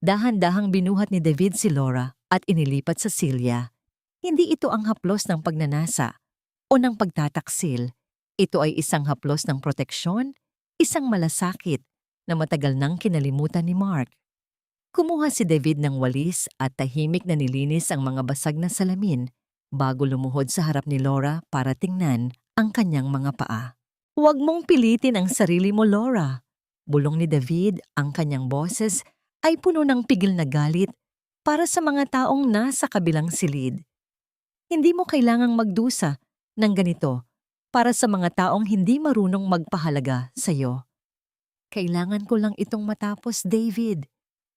Dahan-dahang binuhat ni David si Laura at inilipat sa silya. Hindi ito ang haplos ng pagnanasa o ng pagtataksil. Ito ay isang haplos ng proteksyon, isang malasakit na matagal nang kinalimutan ni Mark. Kumuha si David ng walis at tahimik na nilinis ang mga basag na salamin bago lumuhod sa harap ni Laura para tingnan ang kanyang mga paa. "Huwag mong pilitin ang sarili mo, Laura." Bulong ni David, ang kanyang boses ay puno ng pigil na galit para sa mga taong nasa kabilang silid. "Hindi mo kailangang magdusa ng ganito para sa mga taong hindi marunong magpahalaga sa iyo." "Kailangan ko lang itong matapos, David,"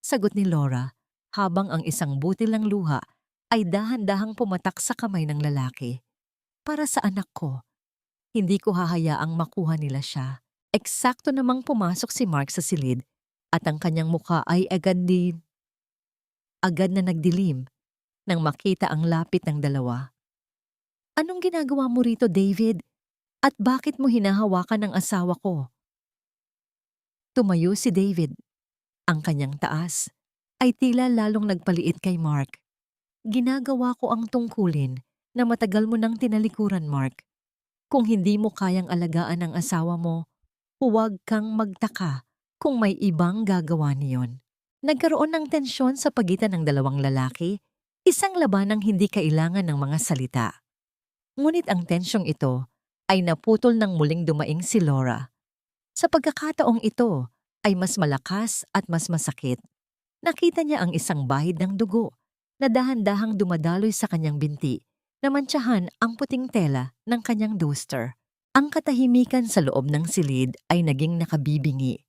sagot ni Laura habang ang isang butil ng luha ay dahan-dahang pumatak sa kamay ng lalaki. "Para sa anak ko. Hindi ko hahayaang makuha nila siya." Eksakto namang pumasok si Mark sa silid at ang kanyang mukha ay agad na nagdilim nang makita ang lapit ng dalawa. "Anong ginagawa mo rito, David? At bakit mo hinahawakan ang asawa ko?" Tumayo si David. Ang kanyang taas ay tila lalong nagpaliit kay Mark. "Ginagawa ko ang tungkulin na matagal mo nang tinalikuran, Mark. Kung hindi mo kayang alagaan ang asawa mo, huwag kang magtaka kung may ibang gagawa niyon." Nagkaroon ng tensyon sa pagitan ng dalawang lalaki, isang labanang hindi kailangan ng mga salita. Ngunit ang tensyong ito ay naputol nang muling dumaing si Laura. Sa pagkakataong ito ay mas malakas at mas masakit. Nakita niya ang isang bahid ng dugo na dahan-dahang dumadaloy sa kanyang binti na mantsahan ang puting tela ng kanyang duster. Ang katahimikan sa loob ng silid ay naging nakabibingi.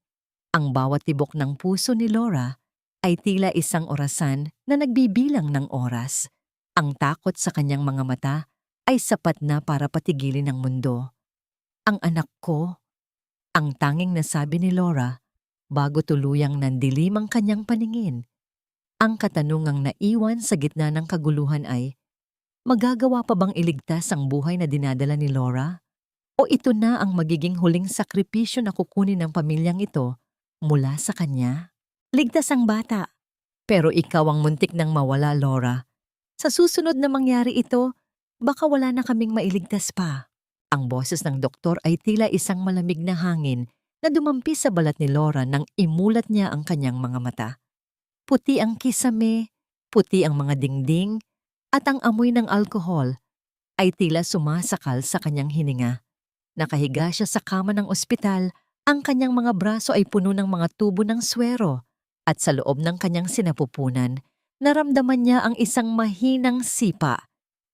Ang bawat tibok ng puso ni Laura ay tila isang orasan na nagbibilang ng oras. Ang takot sa kanyang mga mata ay sapat na para patigilin ang mundo. "Ang anak ko," ang tanging nasabi ni Laura bago tuluyang nandilim ang kanyang paningin. Ang katanungang naiwan sa gitna ng kaguluhan ay, magagawa pa bang iligtas ang buhay na dinadala ni Laura? O ito na ang magiging huling sakripisyo na kukunin ng pamilyang ito mula sa kanya? "Ligtas ang bata. Pero ikaw ang muntik nang mawala, Laura. Sa susunod na mangyari ito, baka wala na kaming mailigtas pa." Ang boses ng doktor ay tila isang malamig na hangin na dumampi sa balat ni Laura nang imulat niya ang kanyang mga mata. Puti ang kisame, puti ang mga dingding, at ang amoy ng alkohol ay tila sumasakal sa kanyang hininga. Nakahiga siya sa kama ng ospital, ang kanyang mga braso ay puno ng mga tubo ng swero, at sa loob ng kanyang sinapupunan, naramdaman niya ang isang mahinang sipa,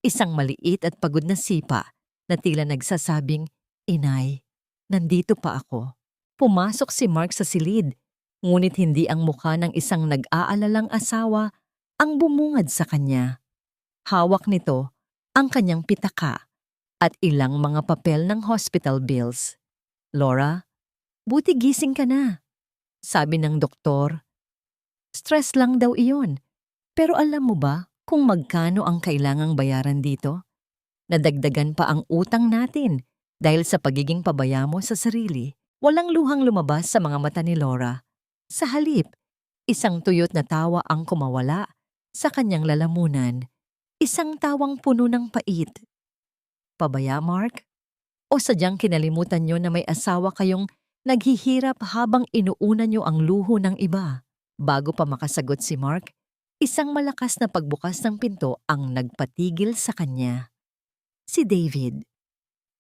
isang maliit at pagod na sipa na tila nagsasabing, "Inay, nandito pa ako." Pumasok si Mark sa silid, ngunit hindi ang mukha ng isang nag-aalalang asawa ang bumungad sa kanya. Hawak nito ang kanyang pitaka at ilang mga papel ng hospital bills. "Laura, buti gising ka na," sabi ng doktor. "Stress lang daw iyon. Pero alam mo ba kung magkano ang kailangang bayaran dito? Nadagdagan pa ang utang natin dahil sa pagiging pabaya mo sa sarili." Walang luhang lumabas sa mga mata ni Laura. Sa halip, isang tuyot na tawa ang kumawala sa kanyang lalamunan. Isang tawang puno ng pait. "Pabaya, Mark? O sadyang kinalimutan niyo na may asawa kayong naghihirap habang inuuna niyo ang luho ng iba?" Bago pa makasagot si Mark, isang malakas na pagbukas ng pinto ang nagpatigil sa kanya. Si David.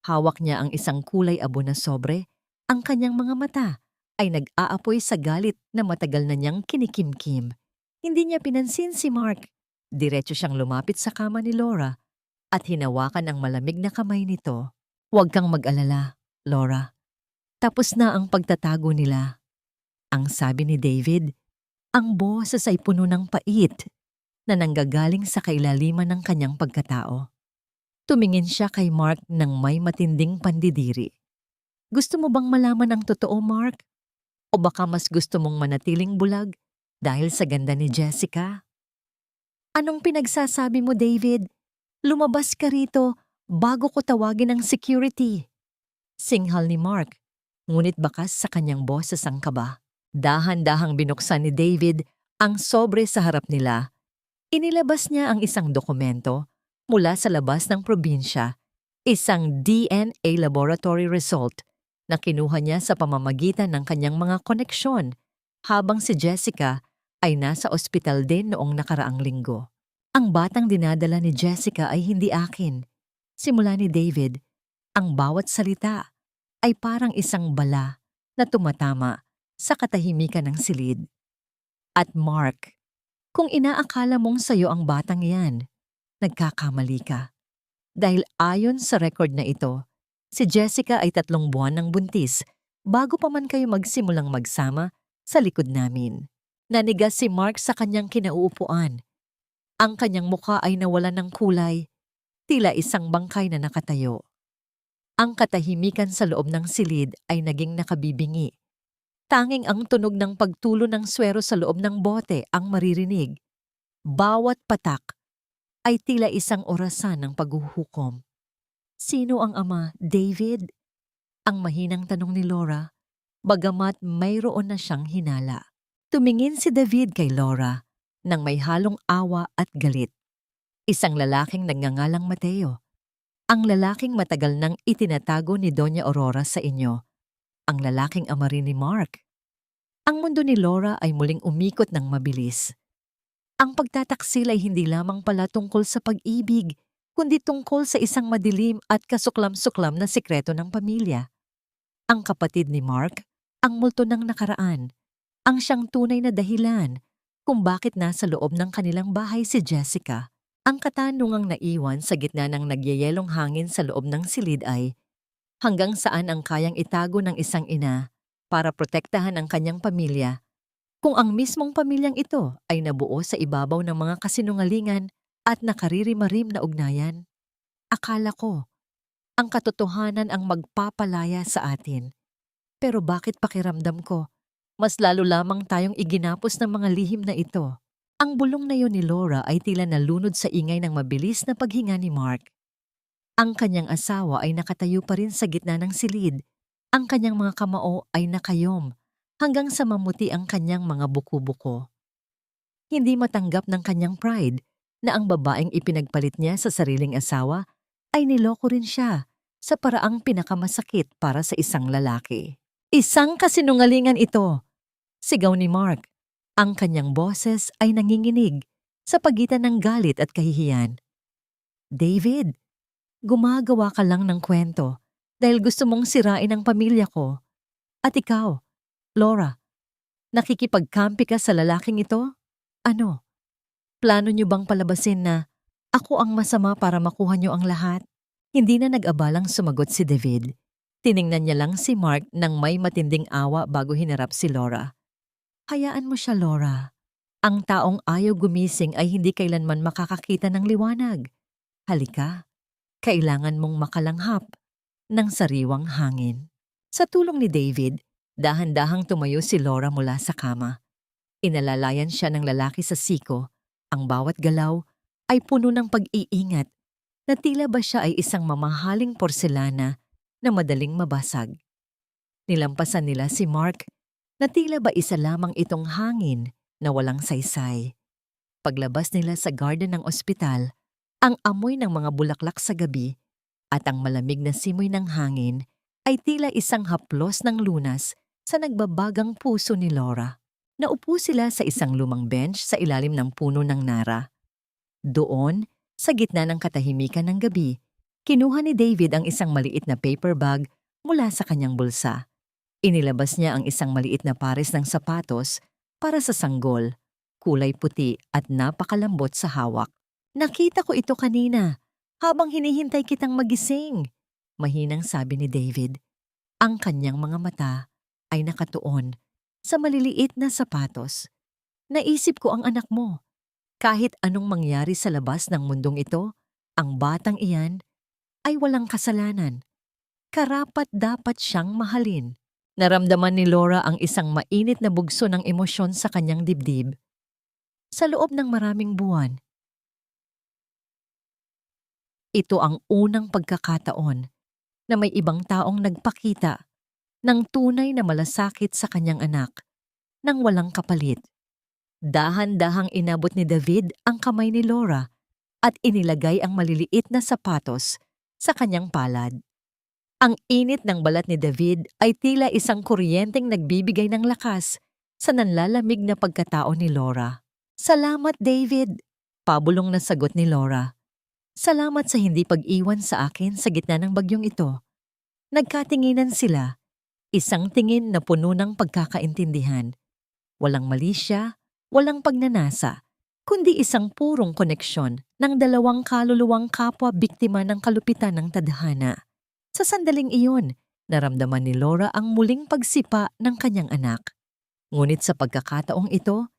Hawak niya ang isang kulay abo na sobre. Ang kanyang mga mata ay nag-aapoy sa galit na matagal na niyang kinikimkim. Hindi niya pinansin si Mark. Diretso siyang lumapit sa kama ni Laura at hinawakan ang malamig na kamay nito. "Huwag kang mag-alala, Laura. Tapos na ang pagtatago nila." Ang sabi ni David, ang boses ay puno ng pait na nanggagaling sa kailaliman ng kanyang pagkatao. Tumingin siya kay Mark ng may matinding pandidiri. "Gusto mo bang malaman ang totoo, Mark? O baka mas gusto mong manatiling bulag dahil sa ganda ni Jessica?" "Anong pinagsasabi mo, David? Lumabas ka rito bago ko tawagin ang security." Singhal ni Mark, ngunit bakas sa kanyang boses ang kaba. Dahan-dahang binuksan ni David ang sobre sa harap nila. Inilabas niya ang isang dokumento mula sa labas ng probinsya, isang DNA laboratory result na kinuha niya sa pamamagitan ng kanyang mga koneksyon, habang si Jessica ay nasa ospital din noong nakaraang linggo. Ang batang dinadala ni Jessica ay hindi akin. Simula ni David, ang bawat salita ay parang isang bala na tumatama sa katahimikan ng silid. At Mark, kung inaakala mong sayo ang batang yan, nagkakamali ka. Dahil ayon sa record na ito, si Jessica ay 3 buwan ng buntis bago pa man kayo magsimulang magsama sa likod namin. Nanigas si Mark sa kanyang kinauupuan. Ang kanyang mukha ay nawalan ng kulay, tila isang bangkay na nakatayo. Ang katahimikan sa loob ng silid ay naging nakabibingi. Tanging ang tunog ng pagtulo ng swero sa loob ng bote ang maririnig. Bawat patak ay tila isang orasan ng paghuhukom. Sino ang ama, David? Ang mahinang tanong ni Laura, bagamat mayroon na siyang hinala. Tumingin si David kay Laura nang may halong awa at galit. Isang lalaking nagngangalang Mateo. Ang lalaking matagal nang itinatago ni Doña Aurora sa inyo. Ang lalaking ama rin ni Mark. Ang mundo ni Laura ay muling umikot ng mabilis. Ang pagtataksil ay hindi lamang pala tungkol sa pag-ibig, kundi tungkol sa isang madilim at kasuklam-suklam na sikreto ng pamilya. Ang kapatid ni Mark, ang multo ng nakaraan, ang siyang tunay na dahilan kung bakit nasa loob ng kanilang bahay si Jessica. Ang katanungang naiwan sa gitna ng nagyayelong hangin sa loob ng silid ay, hanggang saan ang kayang itago ng isang ina para protektahan ang kanyang pamilya kung ang mismong pamilyang ito ay nabuo sa ibabaw ng mga kasinungalingan at nakaririmarim na ugnayan? Akala ko, ang katotohanan ang magpapalaya sa atin. Pero bakit pakiramdam ko, mas lalo lamang tayong iginapos ng mga lihim na ito? Ang bulong na yun ni Laura ay tila nalunod sa ingay ng mabilis na paghinga ni Mark. Ang kanyang asawa ay nakatayo pa rin sa gitna ng silid. Ang kanyang mga kamao ay nakayom hanggang sa mamuti ang kanyang mga buko-buko. Hindi matanggap ng kanyang pride na ang babaeng ipinagpalit niya sa sariling asawa ay niloko rin siya sa paraang pinakamasakit para sa isang lalaki. Isang kasinungalingan ito, sigaw ni Mark. Ang kanyang boses ay nanginginig sa pagitan ng galit at kahihiyan. David, gumagawa ka lang ng kwento dahil gusto mong sirain ang pamilya ko. At ikaw, Laura, nakikipagkampi ka sa lalaking ito? Ano? Plano niyo bang palabasin na ako ang masama para makuha niyo ang lahat? Hindi na nag-abalang sumagot si David. Tiningnan niya lang si Mark nang may matinding awa bago hinarap si Laura. Hayaan mo siya, Laura. Ang taong ayaw gumising ay hindi kailanman makakakita ng liwanag. Halika, kailangan mong makalanghap ng sariwang hangin. Sa tulong ni David, dahan-dahang tumayo si Laura mula sa kama. Inalalayan siya ng lalaki sa siko. Ang bawat galaw ay puno ng pag-iingat na tila ba siya ay isang mamahaling porselana na madaling mabasag. Nilampasan nila si Mark na tila ba isa lamang itong hangin na walang saysay. Paglabas nila sa garden ng ospital, ang amoy ng mga bulaklak sa gabi at ang malamig na simoy ng hangin ay tila isang haplos ng lunas sa nagbabagang puso ni Laura. Naupo sila sa isang lumang bench sa ilalim ng puno ng nara. Doon, sa gitna ng katahimikan ng gabi, kinuha ni David ang isang maliit na paper bag mula sa kanyang bulsa. Inilabas niya ang isang maliit na pares ng sapatos para sa sanggol, kulay puti at napakalambot sa hawak. Nakita ko ito kanina habang hinihintay kitang magising, mahinang sabi ni David. Ang kanyang mga mata ay nakatuon sa maliliit na sapatos. Naisip ko ang anak mo. Kahit anong mangyari sa labas ng mundong ito, ang batang iyan ay walang kasalanan. Karapat-dapat siyang mahalin. Naramdaman ni Laura ang isang mainit na bugso ng emosyon sa kanyang dibdib. Sa loob ng maraming buwan, ito ang unang pagkakataon na may ibang taong nagpakita ng tunay na malasakit sa kanyang anak nang walang kapalit. Dahan-dahang inabot ni David ang kamay ni Laura at inilagay ang maliliit na sapatos sa kanyang palad. Ang init ng balat ni David ay tila isang kuryenteng nagbibigay ng lakas sa nanlalamig na pagkatao ni Laura. "Salamat, David," pabulong na sagot ni Laura. "Salamat sa hindi pag-iwan sa akin sa gitna ng bagyong ito." Nagkatinginan sila, isang tingin na puno ng pagkakaintindihan. Walang mali siya, walang pagnanasa, kundi isang purong koneksyon ng dalawang kaluluwang kapwa biktima ng kalupitan ng tadhana. Sa sandaling iyon, naramdaman ni Laura ang muling pagsipa ng kanyang anak. Ngunit sa pagkakataong ito,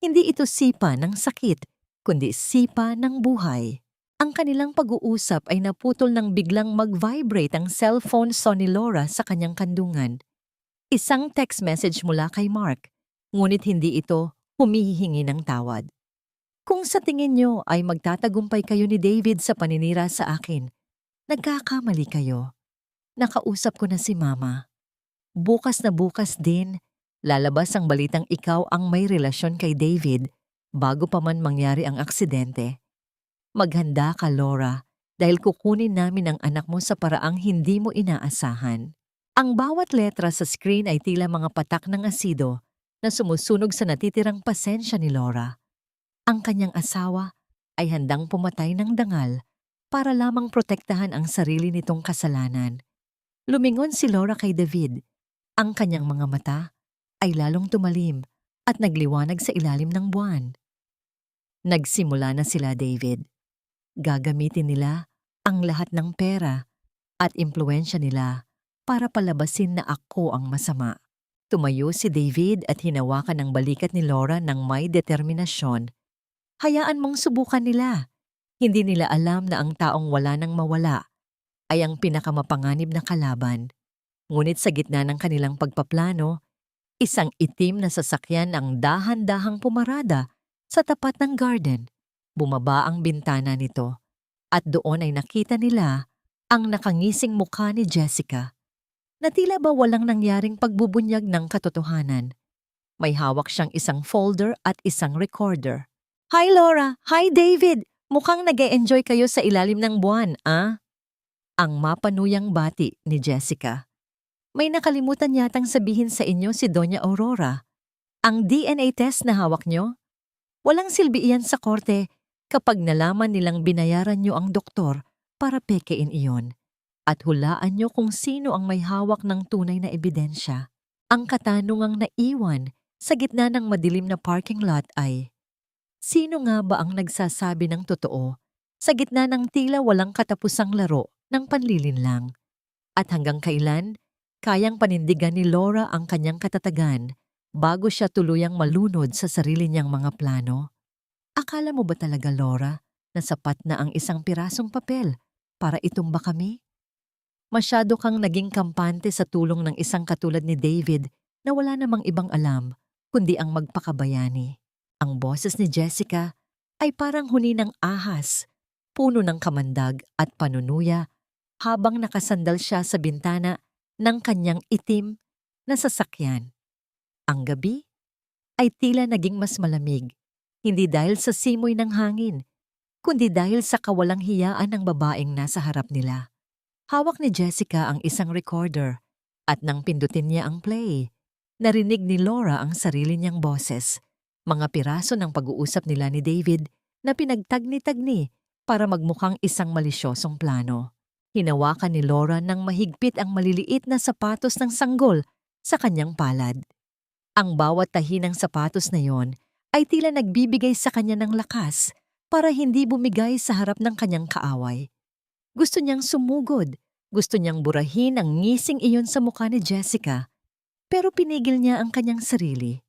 hindi ito sipa ng sakit, kundi sipa ng buhay. Ang kanilang pag-uusap ay naputol nang biglang mag-vibrate ang cellphone ni Laura sa kanyang kandungan. Isang text message mula kay Mark, ngunit hindi ito humihingi ng tawad. "Kung sa tingin nyo ay magtatagumpay kayo ni David sa paninira sa akin, nagkakamali kayo. Nakausap ko na si Mama. Bukas na bukas din, lalabas ang balitang ikaw ang may relasyon kay David bago pa man mangyari ang aksidente. Maghanda ka, Laura, dahil kukunin namin ang anak mo sa paraang hindi mo inaasahan." Ang bawat letra sa screen ay tila mga patak ng asido na sumusunog sa natitirang pasensya ni Laura. Ang kanyang asawa ay handang pumatay ng dangal para lamang protektahan ang sarili nitong kasalanan. Lumingon si Laura kay David. Ang kanyang mga mata ay lalong tumalim at nagliwanag sa ilalim ng buwan. Nagsimula na sila, David. Gagamitin nila ang lahat ng pera at impluwensya nila para palabasin na ako ang masama. Tumayo si David at hinawakan ang balikat ni Laura ng may determinasyon. "Hayaan mong subukan nila. Hindi nila alam na ang taong wala nang mawala ay ang pinakamapanganib na kalaban." Ngunit sa gitna ng kanilang pagpaplano, isang itim na sasakyan ang dahan-dahang pumarada sa tapat ng garden. Bumaba ang bintana nito at doon ay nakita nila ang nakangising mukha ni Jessica, na tila ba walang nangyaring pagbubunyag ng katotohanan. May hawak siyang isang folder at isang recorder. "Hi Laura! Hi David! Mukhang nag-e-enjoy kayo sa ilalim ng buwan, ah?" Ang mapanuyang bati ni Jessica. "May nakalimutan yatang sabihin sa inyo si Doña Aurora. Ang DNA test na hawak nyo? Walang silbi iyan sa korte kapag nalaman nilang binayaran nyo ang doktor para pekein iyon. At hulaan nyo kung sino ang may hawak ng tunay na ebidensya. Ang katanungang naiwan sa gitna ng madilim na parking lot ay, sino nga ba ang nagsasabi ng totoo sa gitna ng tila walang katapusang laro ng panlilinlang? At hanggang kailan kayang panindigan ni Laura ang kanyang katatagan bago siya tuluyang malunod sa sarili niyang mga plano? Akala mo ba talaga, Laura, na sapat na ang isang pirasong papel para itumba kami? Masyado kang naging kampante sa tulong ng isang katulad ni David na wala namang ibang alam kundi ang magpakabayani. Ang boses ni Jessica ay parang huni ng ahas, puno ng kamandag at panunuya habang nakasandal siya sa bintana ng kanyang itim na sasakyan. Ang gabi ay tila naging mas malamig, hindi dahil sa simoy ng hangin, kundi dahil sa kawalang hiyaan ng babaeng nasa harap nila. Hawak ni Jessica ang isang recorder at nang pindutin niya ang play, narinig ni Laura ang sarili niyang boses, mga piraso ng pag-uusap nila ni David na pinagtagni-tagni para magmukhang isang malisyosong plano. Hinawakan ni Laura ng mahigpit ang maliliit na sapatos ng sanggol sa kanyang palad. Ang bawat tahi ng sapatos na yon ay tila nagbibigay sa kanya ng lakas para hindi bumigay sa harap ng kanyang kaaway. Gusto niyang sumugod, gusto niyang burahin ang ngising iyon sa mukha ni Jessica, pero pinigil niya ang kanyang sarili.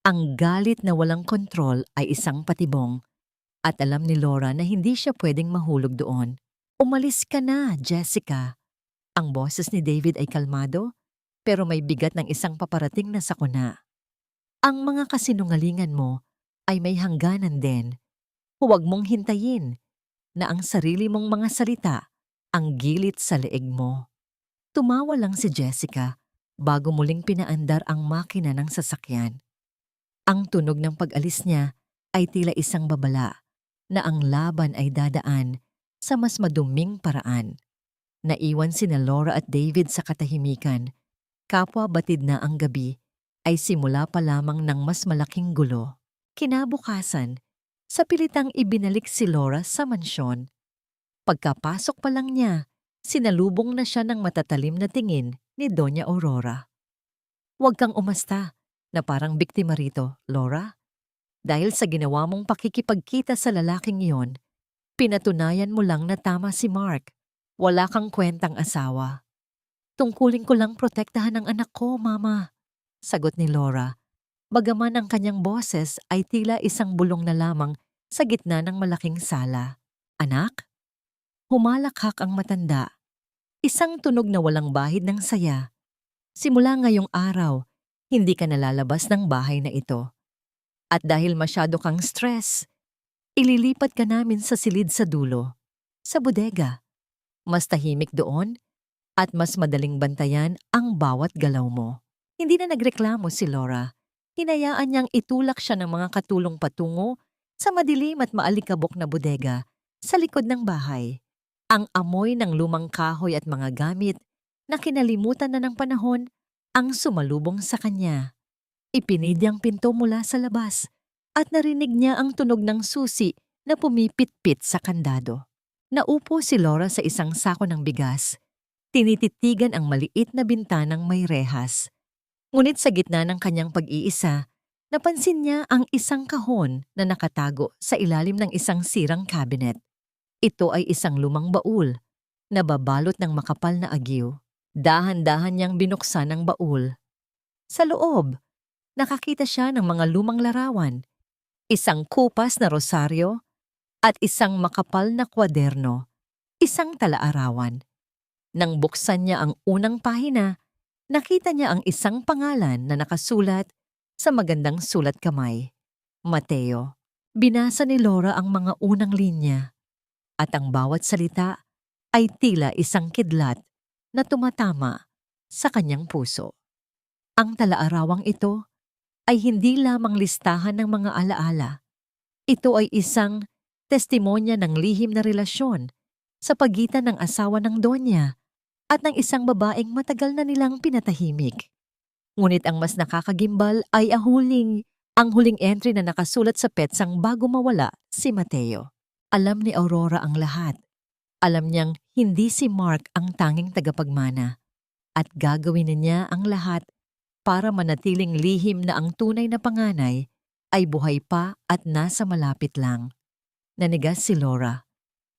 Ang galit na walang kontrol ay isang patibong, at alam ni Laura na hindi siya pwedeng mahulog doon. "Umalis ka na, Jessica." Ang boses ni David ay kalmado, pero may bigat ng isang paparating na sakuna. "Ang mga kasinungalingan mo ay may hangganan din. Huwag mong hintayin na ang sarili mong mga salita ang gilit sa leeg mo." Tumawa lang si Jessica bago muling pinaandar ang makina ng sasakyan. Ang tunog ng pag-alis niya ay tila isang babala na ang laban ay dadaan sa mas maduming paraan. Naiwan sina Laura at David sa katahimikan. Kapwa batid na ang gabi, ay simula pa lamang ng mas malaking gulo. Kinabukasan, sa pilitang ibinalik si Laura sa mansyon. Pagkapasok pa lang niya, sinalubong na siya ng matatalim na tingin ni Doña Aurora. "Huwag kang umasta na parang biktima rito, Laura. Dahil sa ginawa mong pakikipagkita sa lalaking iyon, pinatunayan mo lang na tama si Mark. Wala kang kwentang asawa." "Tungkulin ko lang protektahan ang anak ko, Mama," sagot ni Laura. Bagaman ang kanyang boses ay tila isang bulong na lamang sa gitna ng malaking sala. "Anak?" Humalakhak ang matanda. Isang tunog na walang bahid ng saya. "Simula ngayong araw, hindi ka nalalabas ng bahay na ito. At dahil masyado kang stress, ililipat ka namin sa silid sa dulo, sa bodega. Mas tahimik doon at mas madaling bantayan ang bawat galaw mo." Hindi na nagreklamo si Laura. Hinayaan niyang itulak siya ng mga katulong patungo sa madilim at maalikabok na bodega sa likod ng bahay. Ang amoy ng lumang kahoy at mga gamit na kinalimutan na ng panahon ang sumalubong sa kanya. Ipinidi ang pinto mula sa labas at narinig niya ang tunog ng susi na pumipit-pit sa kandado. Naupo si Laura sa isang sako ng bigas. Tinititigan ang maliit na bintanang may rehas. Ngunit sa gitna ng kanyang pag-iisa, napansin niya ang isang kahon na nakatago sa ilalim ng isang sirang cabinet. Ito ay isang lumang baul na babalot ng makapal na agyo. Dahan-dahan niyang binuksan ang baul. Sa loob, nakakita siya ng mga lumang larawan, isang kupas na rosaryo at isang makapal na kwaderno, isang talaarawan. Nang buksan niya ang unang pahina, nakita niya ang isang pangalan na nakasulat sa magandang sulat kamay. Mateo. Binasa ni Laura ang mga unang linya at ang bawat salita ay tila isang kidlat na tumatama sa kanyang puso. Ang talaarawang ito ay hindi lamang listahan ng mga alaala. Ito ay isang testimonya ng lihim na relasyon sa pagitan ng asawa ng Donya at ng isang babaeng matagal na nilang pinatahimik. Ngunit ang mas nakakagimbal ay ang huling entry na nakasulat sa petsang bago mawala si Mateo. Alam ni Aurora ang lahat. Alam niyang hindi si Mark ang tanging tagapagmana at gagawin niya ang lahat para manatiling lihim na ang tunay na panganay ay buhay pa at nasa malapit lang. Nanigas si Laura.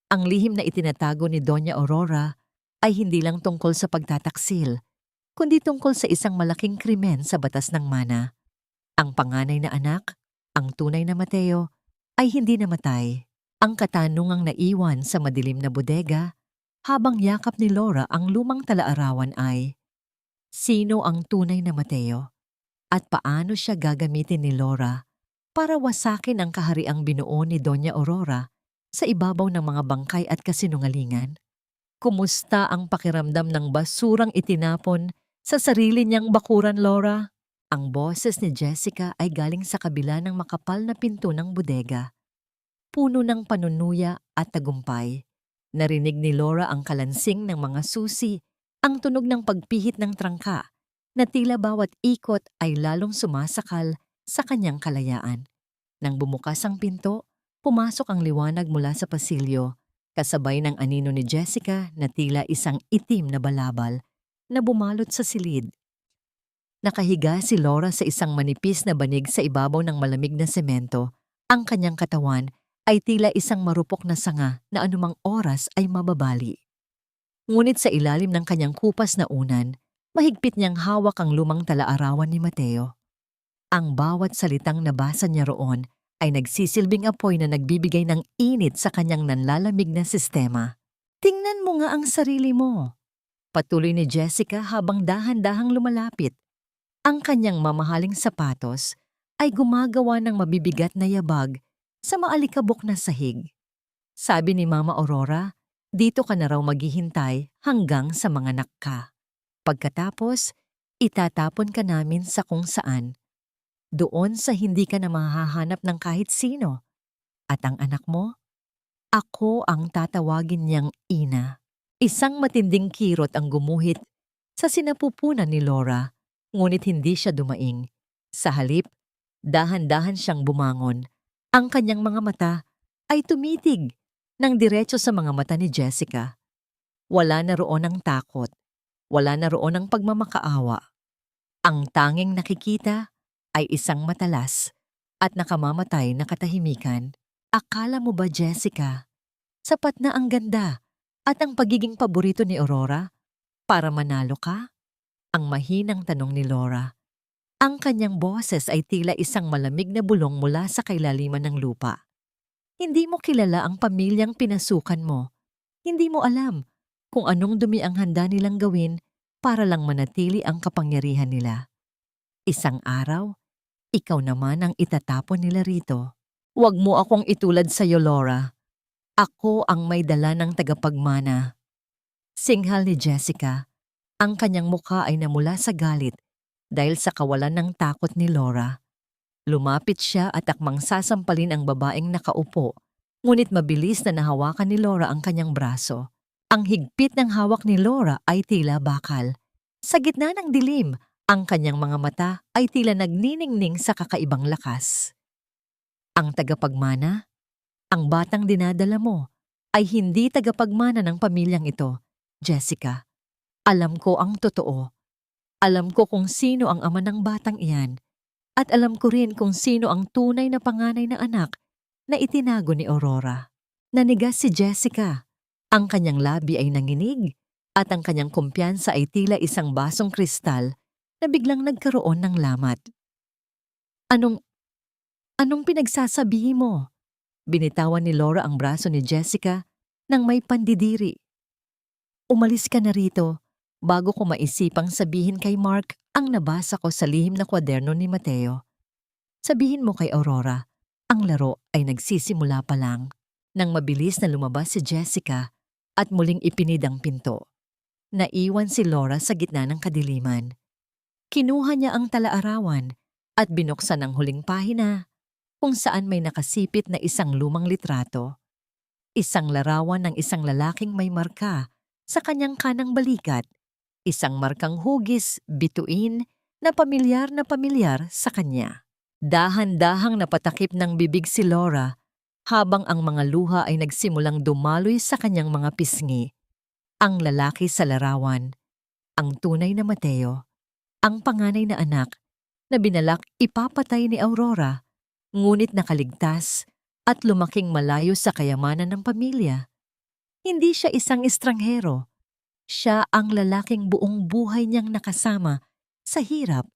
Ang lihim na itinatago ni Doña Aurora ay hindi lang tungkol sa pagtataksil, kundi tungkol sa isang malaking krimen sa batas ng mana. Ang panganay na anak, ang tunay na Mateo, ay hindi namatay. Ang katanungang naiwan sa madilim na bodega habang yakap ni Laura ang lumang talaarawan ay, sino ang tunay na Mateo? At paano siya gagamitin ni Laura para wasakin ang kahariang binuo ni Doña Aurora sa ibabaw ng mga bangkay at kasinungalingan? Kumusta ang pakiramdam ng basurang itinapon sa sarili niyang bakuran, Laura? Ang boses ni Jessica ay galing sa kabila ng makapal na pinto ng bodega. Puno ng panunuya at tagumpay. Narinig ni Laura ang kalansing ng mga susi, ang tunog ng pagpihit ng trangka, na tila bawat ikot ay lalong sumasakal sa kanyang kalayaan. Nang bumukas ang pinto, pumasok ang liwanag mula sa pasilyo, kasabay ng anino ni Jessica na tila isang itim na balabal na bumalot sa silid. Nakahiga si Laura sa isang manipis na banig sa ibabaw ng malamig na semento. Ang kanyang katawan ay tila isang marupok na sanga na anumang oras ay mababali. Ngunit sa ilalim ng kanyang kupas na unan, mahigpit niyang hawak ang lumang talaarawan ni Mateo. Ang bawat salitang nabasa niya roon ay nagsisilbing apoy na nagbibigay ng init sa kanyang nanlalamig na sistema. "Tingnan mo nga ang sarili mo," patuloy ni Jessica habang dahan-dahang lumalapit. Ang kanyang mamahaling sapatos ay gumagawa ng mabibigat na yabag sa maalikabok na sahig. Sabi ni Mama Aurora, dito ka na raw maghihintay hanggang sa mga anak ka. Pagkatapos, itatapon ka namin sa kung saan. Doon sa hindi ka na mahahanap ng kahit sino. At ang anak mo? Ako ang tatawagin niyang ina. Isang matinding kirot ang gumuhit sa sinapupunan ni Laura. Ngunit hindi siya dumaing. Sa halip, dahan-dahan siyang bumangon. Ang kanyang mga mata ay tumitig ng diretso sa mga mata ni Jessica. Wala na roon ang takot. Wala na roon ang pagmamakaawa. Ang tanging nakikita ay isang matalas at nakamamatay na katahimikan. Akala mo ba, Jessica, sapat na ang ganda at ang pagiging paborito ni Aurora para manalo ka? Ang mahinang tanong ni Laura. Ang kanyang boses ay tila isang malamig na bulong mula sa kailaliman ng lupa. Hindi mo kilala ang pamilyang pinasukan mo. Hindi mo alam kung anong dumi ang handa nilang gawin para lang manatili ang kapangyarihan nila. Isang araw, ikaw naman ang itatapon nila rito. Huwag mo akong itulad sa'yo, Laura. Ako ang may dala ng tagapagmana. Singhal ni Jessica. Ang kanyang mukha ay namula sa galit dahil sa kawalan ng takot ni Laura. Lumapit siya at akmang sasampalin ang babaeng nakaupo, ngunit mabilis na nahawakan ni Laura ang kanyang braso. Ang higpit ng hawak ni Laura ay tila bakal. Sa gitna ng dilim, ang kanyang mga mata ay tila nagniningning sa kakaibang lakas. Ang tagapagmana, ang batang dinadala mo, ay hindi tagapagmana ng pamilyang ito, Jessica. Alam ko ang totoo. Alam ko kung sino ang ama ng batang iyan. At alam ko rin kung sino ang tunay na panganay na anak na itinago ni Aurora. Nanigas si Jessica. Ang kanyang labi ay nanginig at ang kanyang kumpiyansa ay tila isang basong kristal na biglang nagkaroon ng lamat. Anong pinagsasabi mo? Binitawan ni Laura ang braso ni Jessica nang may pandidiri. Umalis ka na rito bago ko maisipang sabihin kay Mark ang nabasa ko sa lihim na kwaderno ni Mateo. Sabihin mo kay Aurora, ang laro ay nagsisimula pa lang. Nang mabilis na lumabas si Jessica at muling ipinid ang pinto. Naiwan si Laura sa gitna ng kadiliman. Kinuha niya ang talaarawan at binuksan ang huling pahina kung saan may nakasipit na isang lumang litrato. Isang larawan ng isang lalaking may marka sa kanyang kanang balikat. Isang markang hugis, bituin, na pamilyar sa kanya. Dahan-dahang napatakip ng bibig si Laura habang ang mga luha ay nagsimulang dumaloy sa kanyang mga pisngi. Ang lalaki sa larawan, ang tunay na Mateo, ang panganay na anak na binalak ipapatay ni Aurora, ngunit nakaligtas at lumaking malayo sa kayamanan ng pamilya. Hindi siya isang estranghero. Siya ang lalaking buong buhay niyang nakasama sa hirap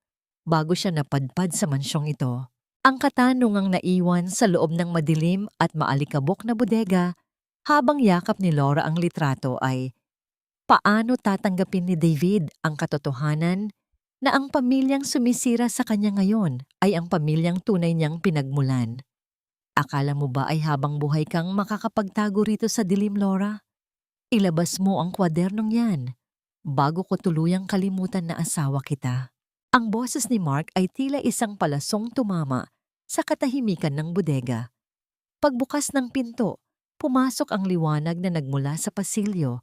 bago siya napadpad sa mansyong ito. Ang katanungang naiwan sa loob ng madilim at maalikabok na bodega habang yakap ni Laura ang litrato ay, paano tatanggapin ni David ang katotohanan na ang pamilyang sumisira sa kanya ngayon ay ang pamilyang tunay niyang pinagmulan? Akala mo ba ay habang buhay kang makakapagtago rito sa dilim, Laura? Ilabas mo ang kwadernong yan bago ko tuluyang kalimutan na asawa kita. Ang boses ni Mark ay tila isang palasong tumama sa katahimikan ng bodega. Pagbukas ng pinto, pumasok ang liwanag na nagmula sa pasilyo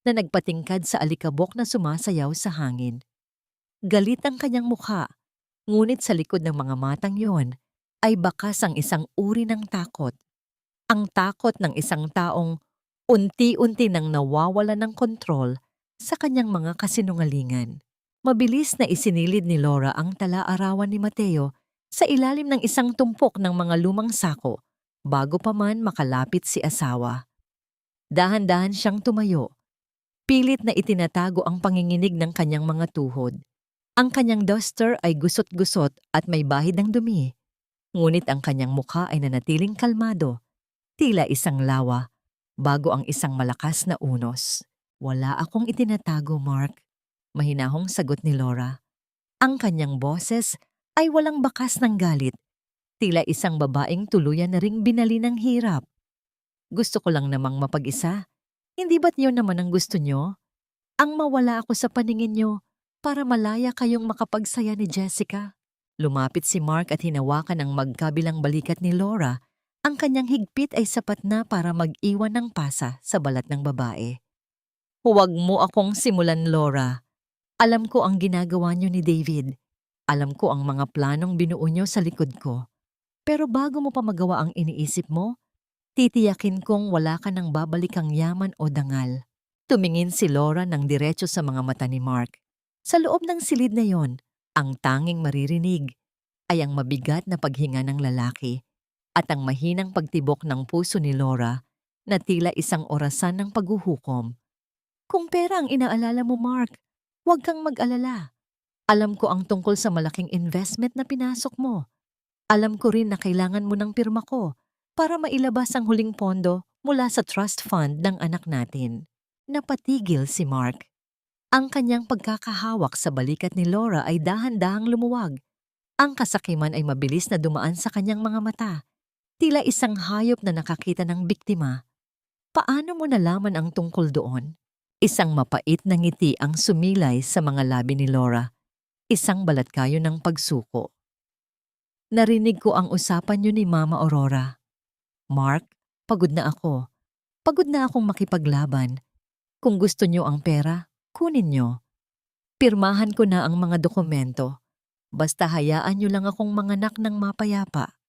na nagpatingkad sa alikabok na sumasayaw sa hangin. Galit ang kanyang mukha, ngunit sa likod ng mga matang yon ay bakas ang isang uri ng takot. Ang takot ng isang taong unti-unti nang nawawala ng kontrol sa kanyang mga kasinungalingan. Mabilis na isinilid ni Laura ang talaarawan ni Mateo sa ilalim ng isang tumpok ng mga lumang sako bago pa man makalapit si asawa. Dahan-dahan siyang tumayo. Pilit na itinatago ang panginginig ng kanyang mga tuhod. Ang kanyang duster ay gusot-gusot at may bahid ng dumi. Ngunit ang kanyang mukha ay nanatiling kalmado, tila isang lawa, bago ang isang malakas na unos. Wala akong itinatago, Mark. Mahinahong sagot ni Laura. Ang kanyang boses ay walang bakas ng galit. Tila isang babaeng tuluyan na ring binali ng hirap. Gusto ko lang namang mapag-isa. Hindi ba't yun naman ang gusto nyo? Ang mawala ako sa paningin nyo para malaya kayong makapagsaya ni Jessica. Lumapit si Mark at hinawakan ang magkabilang balikat ni Laura. Ang kanyang higpit ay sapat na para mag-iwan ng pasa sa balat ng babae. Huwag mo akong simulan, Laura. Alam ko ang ginagawa niyo ni David. Alam ko ang mga planong binuo niyo sa likod ko. Pero bago mo pa magawa ang iniisip mo, titiyakin kong wala ka nang babalikang yaman o dangal. Tumingin si Laura ng diretso sa mga mata ni Mark. Sa loob ng silid na yon, ang tanging maririnig ay ang mabigat na paghinga ng lalaki at ang mahinang pagtibok ng puso ni Laura na tila isang orasan ng paghuhukom. Kung pera ang inaalala mo, Mark, huwag kang mag-alala. Alam ko ang tungkol sa malaking investment na pinasok mo. Alam ko rin na kailangan mo ng pirma ko para mailabas ang huling pondo mula sa trust fund ng anak natin. Napatigil si Mark. Ang kanyang pagkakahawak sa balikat ni Laura ay dahan-dahang lumuwag. Ang kasakiman ay mabilis na dumaan sa kanyang mga mata. Tila isang hayop na nakakita ng biktima. Paano mo nalaman ang tungkol doon? Isang mapait na ngiti ang sumilay sa mga labi ni Laura. Isang balatkayo ng pagsuko. Narinig ko ang usapan niyo ni Mama Aurora. Mark, pagod na ako. Pagod na akong makipaglaban. Kung gusto niyo ang pera, kunin niyo. Pirmahan ko na ang mga dokumento. Basta hayaan niyo lang akong manganak ng mapayapa.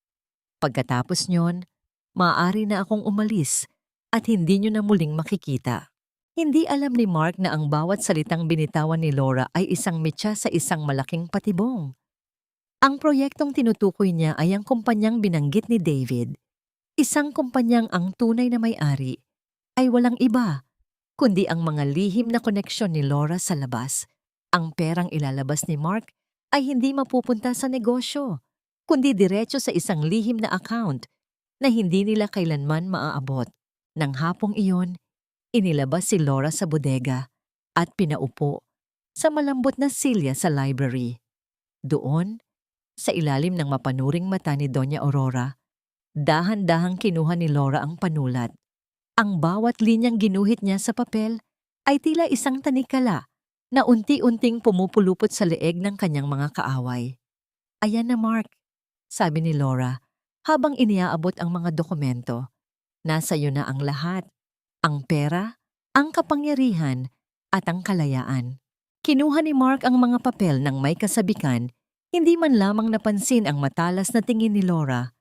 Pagkatapos niyon, maaari na akong umalis at hindi niyo na muling makikita. Hindi alam ni Mark na ang bawat salitang binitawan ni Laura ay isang mitya sa isang malaking patibong. Ang proyektong tinutukoy niya ay ang kumpanyang binanggit ni David. Isang kumpanyang ang tunay na may-ari ay walang iba, kundi ang mga lihim na koneksyon ni Laura sa labas. Ang perang ilalabas ni Mark ay hindi mapupunta sa negosyo, kundi diretso sa isang lihim na account na hindi nila kailanman maaabot. Nang hapong iyon, inilabas si Laura sa bodega at pinaupo sa malambot na silya sa library. Doon, sa ilalim ng mapanuring mata ni Doña Aurora, dahan-dahang kinuha ni Laura ang panulat. Ang bawat linyang ginuhit niya sa papel ay tila isang tanikala na unti-unting pumupulupot sa leeg ng kanyang mga kaaway. Ayan na, Mark, sabi ni Laura habang iniaabot ang mga dokumento. Nasa iyo na ang lahat. Ang pera, ang kapangyarihan, at ang kalayaan. Kinuha ni Mark ang mga papel ng may kasabikan. Hindi man lamang napansin ang matalas na tingin ni Laura.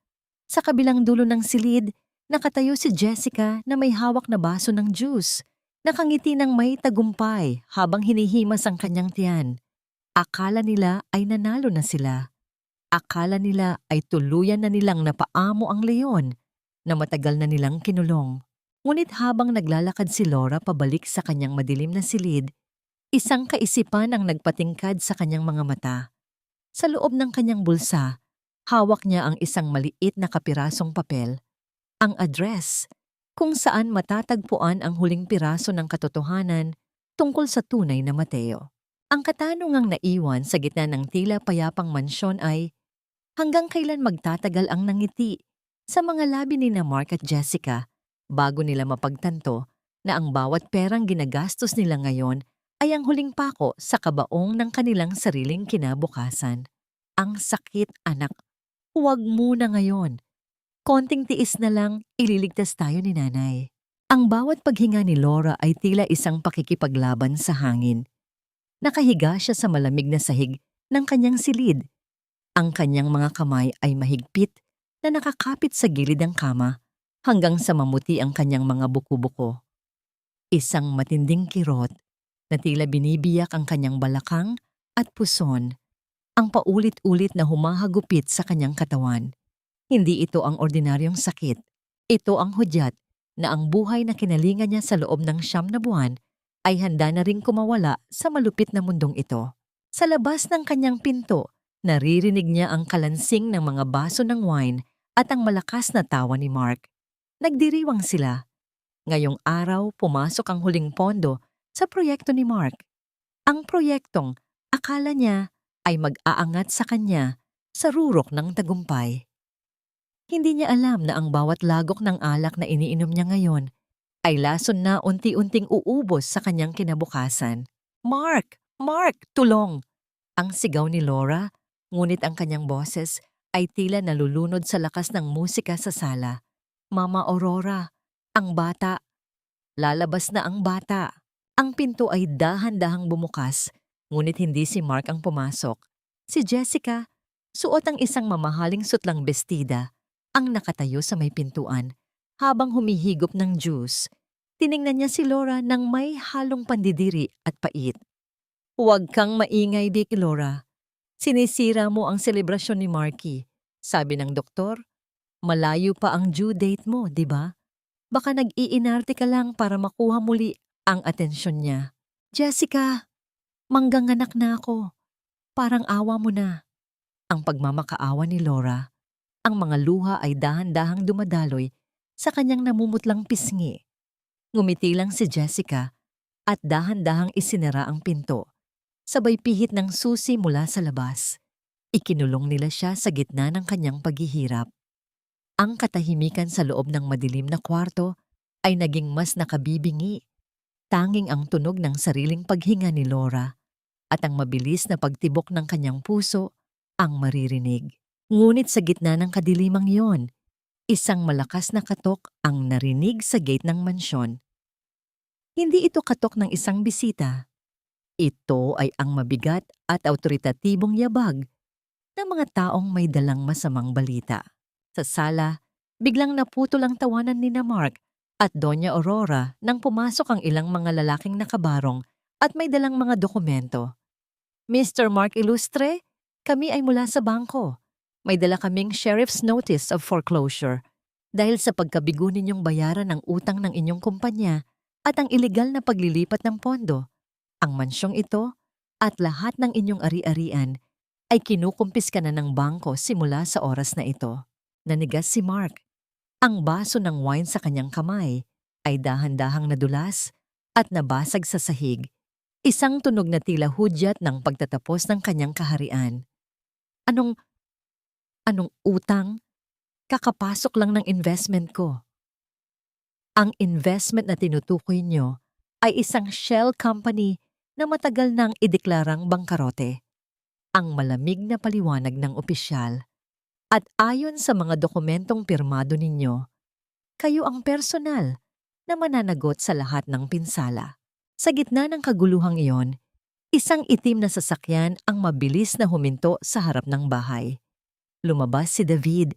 Sa kabilang dulo ng silid, nakatayo si Jessica na may hawak na baso ng juice. Nakangiti ng may tagumpay habang hinihimas ang kanyang tiyan. Akala nila ay nanalo na sila. Akala nila ay tuluyan na nilang napaamo ang leon na matagal na nilang kinulong. Ngunit habang naglalakad si Laura pabalik sa kanyang madilim na silid, isang kaisipan ang nagpatingkad sa kanyang mga mata. Sa loob ng kanyang bulsa, hawak niya ang isang maliit na kapirasong papel. Ang address, kung saan matatagpuan ang huling piraso ng katotohanan tungkol sa tunay na Mateo. Ang katanungang naiwan sa gitna ng tila payapang mansyon ay, hanggang kailan magtatagal ang nangiti sa mga labi ni Mark at Jessica bago nila mapagtanto na ang bawat perang ginagastos nila ngayon ay ang huling pako sa kabaong ng kanilang sariling kinabukasan. Ang sakit, anak. Huwag muna ngayon. Konting tiis na lang, ililigtas tayo ni nanay. Ang bawat paghinga ni Laura ay tila isang pakikipaglaban sa hangin. Nakahiga siya sa malamig na sahig ng kanyang silid. Ang kanyang mga kamay ay mahigpit na nakakapit sa gilid ng kama hanggang sa mamuti ang kanyang mga buko-buko. Isang matinding kirot na tila binibiyak ang kanyang balakang at puson, ang paulit-ulit na humahagupit sa kanyang katawan. Hindi ito ang ordinaryong sakit. Ito ang hudyat na ang buhay na kinalinga niya sa loob ng 9 na buwan ay handa na ring kumawala sa malupit na mundong ito. Sa labas ng kanyang pinto, naririnig niya ang kalansing ng mga baso ng wine at ang malakas na tawa ni Mark. Nagdiriwang sila. Ngayong araw, pumasok ang huling pondo sa proyekto ni Mark. Ang proyektong akala niya ay mag-aangat sa kanya sa rurok ng tagumpay. Hindi niya alam na ang bawat lagok ng alak na iniinom niya ngayon ay lason na unti-unting uubos sa kanyang kinabukasan. Mark! Mark! Tulong! Ang sigaw ni Laura, ngunit ang kanyang boses ay tila nalulunod sa lakas ng musika sa sala. Mama Aurora, ang bata. Lalabas na ang bata. Ang pinto ay dahan-dahang bumukas Ngunit hindi si Mark ang pumasok. Si Jessica, suot ang isang mamahaling sutlang bestida, ang nakatayo sa may pintuan habang humihigop ng juice. Tiningnan niya si Laura ng may halong pandidiri at pait. "Huwag kang maingay, Vic, Laura. Sinisira mo ang selebrasyon ni Marky. Sabi ng doktor, malayo pa ang due date mo, di ba? Baka nag-iinarte ka lang para makuha muli ang atensyon niya." "Jessica, mangganganak na ako. Parang awa mo na." Ang pagmamakaawa ni Laura, ang mga luha ay dahan-dahang dumadaloy sa kanyang namumutlang pisngi. Ngumiti lang si Jessica at dahan-dahang isinara ang pinto. Sabay pihit ng susi mula sa labas. Ikinulong nila siya sa gitna ng kanyang paghihirap. Ang katahimikan sa loob ng madilim na kwarto ay naging mas nakabibingi. Tanging ang tunog ng sariling paghinga ni Laura at ang mabilis na pagtibok ng kanyang puso ang maririnig. Ngunit sa gitna ng kadilimang yon, isang malakas na katok ang narinig sa gate ng mansyon. Hindi ito katok ng isang bisita. Ito ay ang mabigat at awtoritatibong yabag ng mga taong may dalang masamang balita. Sa sala, biglang naputol ang tawanan ni Mark at Doña Aurora nang pumasok ang ilang mga lalaking nakabarong at may dalang mga dokumento. "Mr. Mark Ilustre, kami ay mula sa bangko. May dala kaming Sheriff's Notice of Foreclosure dahil sa pagkabigo ninyong bayaran ng utang ng inyong kumpanya at ang ilegal na paglilipat ng pondo. Ang mansyong ito at lahat ng inyong ari-arian ay kinukumpiska na ng bangko simula sa oras na ito." Nanigas si Mark. Ang baso ng wine sa kanyang kamay ay dahan-dahang nadulas at nabasag sa sahig. Isang tunog na tila hudyat ng pagtatapos ng kanyang kaharian. Anong utang? Kakapasok lang ng investment ko." Ang investment na tinutukoy nyo ay isang shell company na matagal nang ideklarang bangkarote. Ang malamig na paliwanag ng opisyal. At ayon sa mga dokumentong pirmado ninyo, kayo ang personal na mananagot sa lahat ng pinsala. Sa gitna ng kaguluhang iyon, isang itim na sasakyan ang mabilis na huminto sa harap ng bahay. Lumabas si David.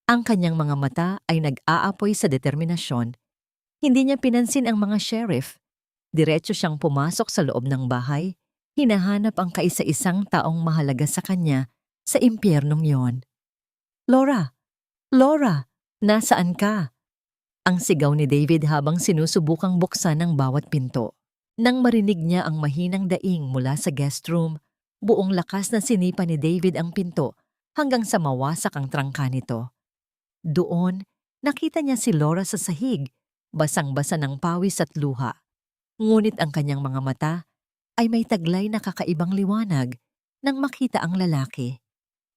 Ang kanyang mga mata ay nag-aapoy sa determinasyon. Hindi niya pinansin ang mga sheriff. Diretso siyang pumasok sa loob ng bahay. Hinahanap ang kaisa-isang taong mahalaga sa kanya sa impyernong yon. "Laura! Laura! Nasaan ka?" Ang sigaw ni David habang sinusubukang buksan ang bawat pinto. Nang marinig niya ang mahinang daing mula sa guest room, buong lakas na sinipa ni David ang pinto hanggang sa mawasak ang trangka nito. Doon, nakita niya si Laura sa sahig, basang-basa ng pawis at luha. Ngunit ang kanyang mga mata ay may taglay na kakaibang liwanag nang makita ang lalaki.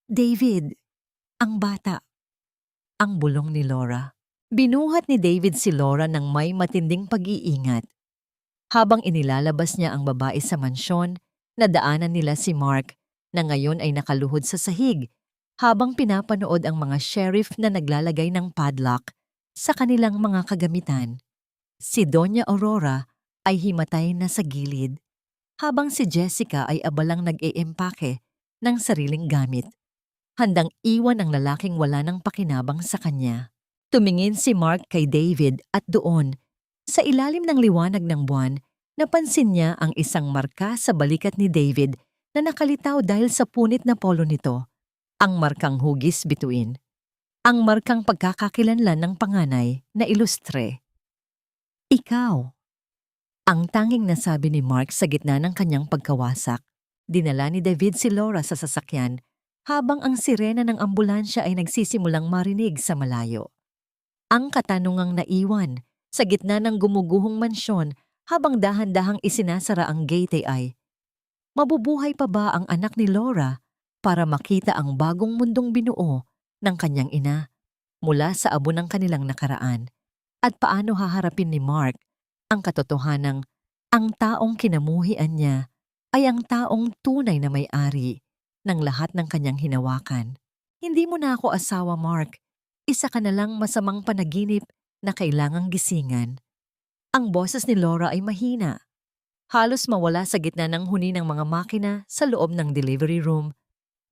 "David, ang bata." Ang bulong ni Laura. Binuhat ni David si Laura ng may matinding pag-iingat. Habang inilalabas niya ang babae sa mansyon, nadaanan nila si Mark na ngayon ay nakaluhod sa sahig habang pinapanood ang mga sheriff na naglalagay ng padlock sa kanilang mga kagamitan. Si Doña Aurora ay himatay na sa gilid habang si Jessica ay abalang nag-eempake ng sariling gamit. Handang iwan ang lalaking wala ng pakinabang sa kanya. Tumingin si Mark kay David at doon, sa ilalim ng liwanag ng buwan, napansin niya ang isang marka sa balikat ni David na nakalitaw dahil sa punit na polo nito. Ang markang hugis bituin. Ang markang pagkakakilanlan ng panganay na Ilustre. "Ikaw." Ang tanging nasabi ni Mark sa gitna ng kanyang pagkawasak. Dinala ni David si Laura sa sasakyan habang ang sirena ng ambulansya ay nagsisimulang marinig sa malayo. Ang katanungang naiwan sa gitna ng gumuguhong mansyon habang dahan-dahang isinasara ang gate ay, mabubuhay pa ba ang anak ni Laura para makita ang bagong mundong binuo ng kanyang ina mula sa abo ng kanilang nakaraan? At paano haharapin ni Mark ang katotohanang ang taong kinamuhian niya ay ang taong tunay na may-ari ng lahat ng kanyang hinawakan? "Hindi mo na ako asawa, Mark. Isa ka na lang masamang panaginip na kailangang gisingan." Ang boses ni Laura ay mahina. Halos mawala sa gitna ng huni ng mga makina sa loob ng delivery room.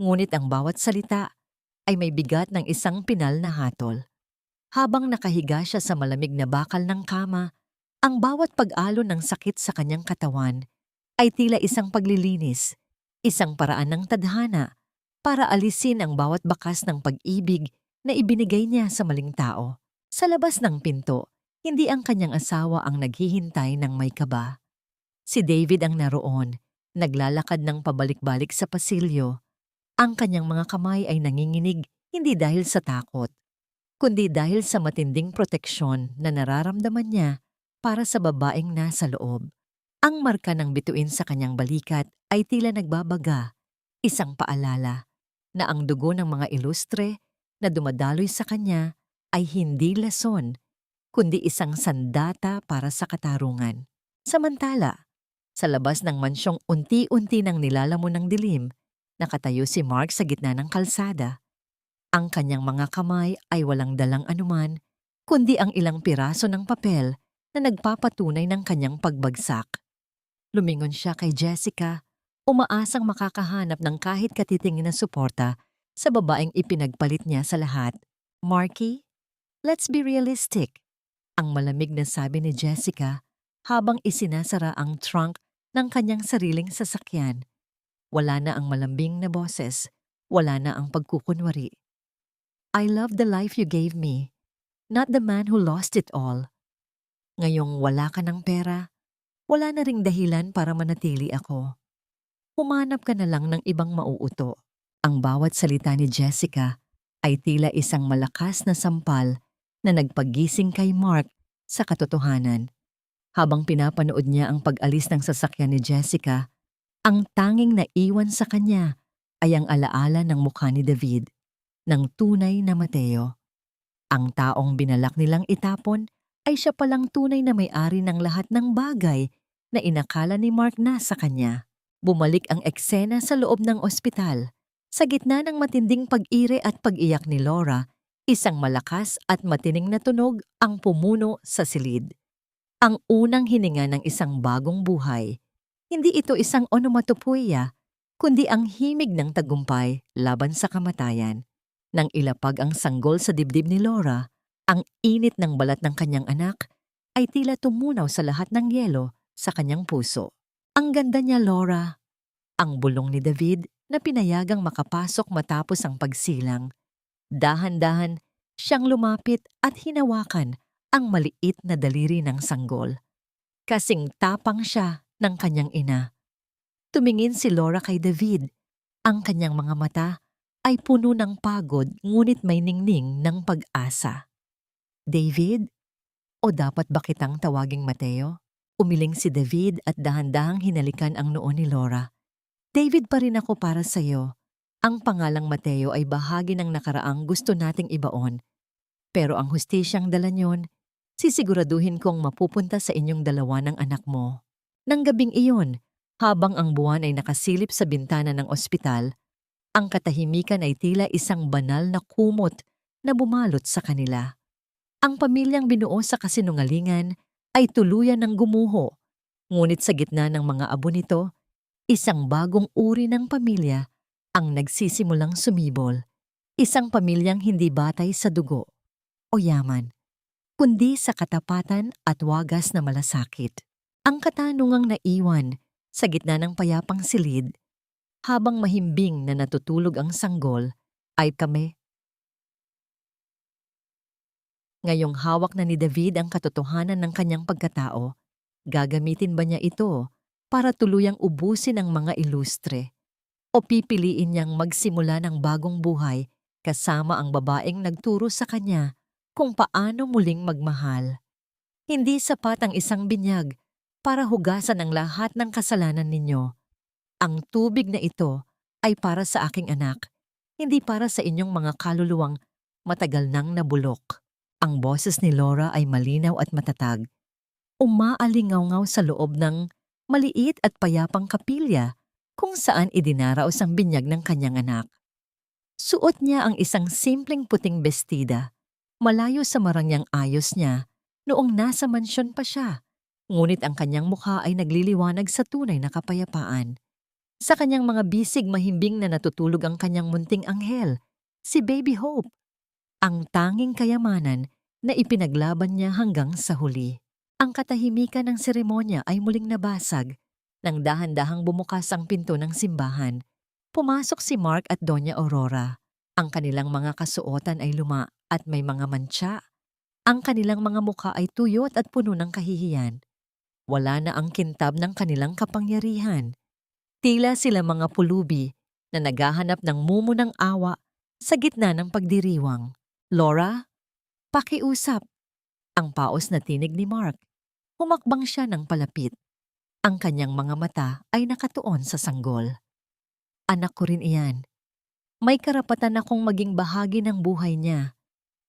Ngunit ang bawat salita ay may bigat ng isang pinal na hatol. Habang nakahiga siya sa malamig na bakal ng kama, ang bawat pag-alon ng sakit sa kanyang katawan ay tila isang paglilinis, isang paraan ng tadhana para alisin ang bawat bakas ng pag-ibig na ibinigay niya sa maling tao. Sa labas ng pinto, hindi ang kanyang asawa ang naghihintay ng may kaba. Si David ang naroon, naglalakad ng pabalik-balik sa pasilyo. Ang kanyang mga kamay ay nanginginig hindi dahil sa takot, kundi dahil sa matinding proteksyon na nararamdaman niya para sa babaeng nasa loob. Ang marka ng bituin sa kanyang balikat ay tila nagbabaga, isang paalala na ang dugo ng mga ilustre na dumadaloy sa kanya ay hindi lason, kundi isang sandata para sa katarungan. Samantala, sa labas ng mansyong unti-unti nang nilalamon ng dilim, nakatayo si Mark sa gitna ng kalsada. Ang kanyang mga kamay ay walang dalang anuman, kundi ang ilang piraso ng papel na nagpapatunay ng kanyang pagbagsak. Lumingon siya kay Jessica, umaasang makakahanap ng kahit katitingin na suporta sa babaeng ipinagpalit niya sa lahat. "Marky, let's be realistic," ang malamig na sabi ni Jessica habang isinasara ang trunk ng kanyang sariling sasakyan. Wala na ang malambing na boses, wala na ang pagkukunwari. "I love the life you gave me, not the man who lost it all. Ngayong wala ka ng pera, wala na ring dahilan para manatili ako. Humanap ka na lang ng ibang mauuto." Ang bawat salita ni Jessica ay tila isang malakas na sampal na nagpagising kay Mark sa katotohanan. Habang pinapanood niya ang pag-alis ng sasakyan ni Jessica, ang tanging naiwan sa kanya ay ang alaala ng mukha ni David, ng tunay na Mateo. Ang taong binalak nilang itapon ay siya palang tunay na may-ari ng lahat ng bagay na inakala ni Mark na sa kanya. Bumalik ang eksena sa loob ng ospital. Sa gitna ng matinding pag-ire at pag-iyak ni Laura, isang malakas at matining na tunog ang pumuno sa silid. Ang unang hininga ng isang bagong buhay. Hindi ito isang onomatopoeia, kundi ang himig ng tagumpay laban sa kamatayan. Nang ilapag ang sanggol sa dibdib ni Laura, ang init ng balat ng kanyang anak ay tila tumunaw sa lahat ng yelo sa kanyang puso. "Ang ganda niya, Laura," ang bulong ni David na pinayagang makapasok matapos ang pagsilang. Dahan-dahan siyang lumapit at hinawakan ang maliit na daliri ng sanggol. Kasing tapang siya ng kanyang ina. Tumingin si Laura kay David. Ang kanyang mga mata ay puno ng pagod ngunit may ningning ng pag-asa. "David? O dapat ba kitang tawaging Mateo?" Umiling si David at dahan-dahang hinalikan ang noo ni Laura. "David pa rin ako para sa'yo. Ang pangalang Mateo ay bahagi ng nakaraang gusto nating ibaon. Pero ang hustisyang dala niyon, sisiguraduhin kong mapupunta sa inyong dalawa ng anak mo." Nang gabing iyon, habang ang buwan ay nakasilip sa bintana ng ospital, ang katahimikan ay tila isang banal na kumot na bumalot sa kanila. Ang pamilyang binuo sa kasinungalingan ay tuluyan ng gumuho, ngunit sa gitna ng mga abo nito, isang bagong uri ng pamilya ang nagsisimulang sumibol. Isang pamilyang hindi batay sa dugo o yaman, kundi sa katapatan at wagas na malasakit. Ang katanungang naiwan sa gitna ng payapang silid, habang mahimbing na natutulog ang sanggol, ay kami. Ngayong hawak na ni David ang katotohanan ng kanyang pagkatao, gagamitin ba niya ito para tuluyang ubusin ang mga ilustre? O pipiliin niyang magsimula ng bagong buhay kasama ang babaeng nagturo sa kanya kung paano muling magmahal? Hindi sapat ang isang binyag para hugasan ang lahat ng kasalanan ninyo. Ang tubig na ito ay para sa aking anak, hindi para sa inyong mga kaluluwang matagal nang nabulok. Ang boses ni Laura ay malinaw at matatag. Umaalingaw-ngaw sa loob ng maliit at payapang kapilya kung saan idinaraos ang binyag ng kanyang anak. Suot niya ang isang simpleng puting bestida, malayo sa marangyang ayos niya noong nasa mansyon pa siya. Ngunit ang kanyang mukha ay nagliliwanag sa tunay na kapayapaan. Sa kanyang mga bisig mahimbing na natutulog ang kanyang munting anghel, si Baby Hope, ang tanging kayamanan na ipinaglaban niya hanggang sa huli. Ang katahimikan ng seremonya ay muling nabasag nang dahan-dahang bumukas ang pinto ng simbahan. Pumasok si Mark at Doña Aurora. Ang kanilang mga kasuotan ay luma at may mga mantsa. Ang kanilang mga mukha ay tuyot at puno ng kahihiyan. Wala na ang kintab ng kanilang kapangyarihan. Tila sila mga pulubi na naghahanap ng mumu ng awa sa gitna ng pagdiriwang. Laura, pakiusap. Ang paos na tinig ni Mark. Humakbang siya ng palapit. Ang kanyang mga mata ay nakatuon sa sanggol. Anak ko rin iyan. May karapatan akong maging bahagi ng buhay niya.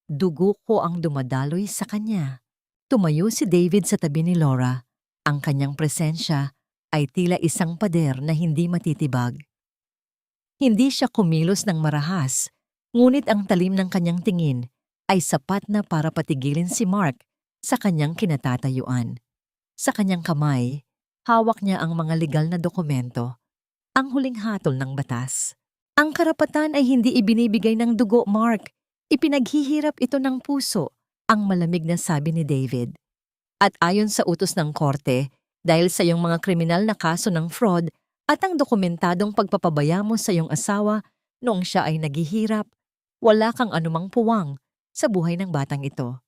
Dugo ko ang dumadaloy sa kanya. Tumayo si David sa tabi ni Laura. Ang kanyang presensya ay tila isang pader na hindi matitibag. Hindi siya kumilos ng marahas, ngunit ang talim ng kanyang tingin ay sapat na para patigilin si Mark sa kanyang kinatatayuan. Sa kanyang kamay, hawak niya ang mga legal na dokumento, ang huling hatol ng batas. Ang karapatan ay hindi ibinibigay ng dugo, Mark. Ipinaghihirap ito ng puso, ang malamig na sabi ni David. At ayon sa utos ng korte, dahil sa iyong mga kriminal na kaso ng fraud at ang dokumentadong pagpapabaya mo sa iyong asawa noong siya ay naghihirap, wala kang anumang puwang sa buhay ng batang ito.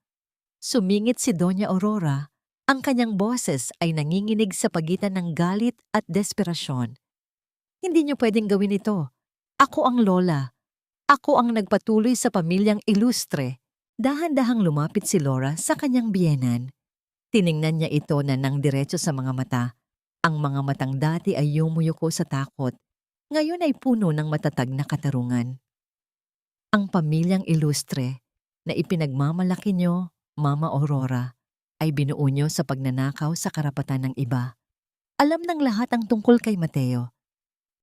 Sumingit si Doña Aurora. Ang kanyang boses ay nanginginig sa pagitan ng galit at desperasyon. Hindi niyo pwedeng gawin ito. Ako ang lola. Ako ang nagpatuloy sa pamilyang ilustre. Dahan-dahang lumapit si Laura sa kanyang biyenan. Tiningnan niya ito na nang diretso sa mga mata. Ang mga matang dati ay yumuyuko sa takot. Ngayon ay puno ng matatag na katarungan. Ang pamilyang ilustre na ipinagmamalaki niyo, Mama Aurora, ay binuo niyo sa pagnanakaw sa karapatan ng iba. Alam ng lahat ang tungkol kay Mateo.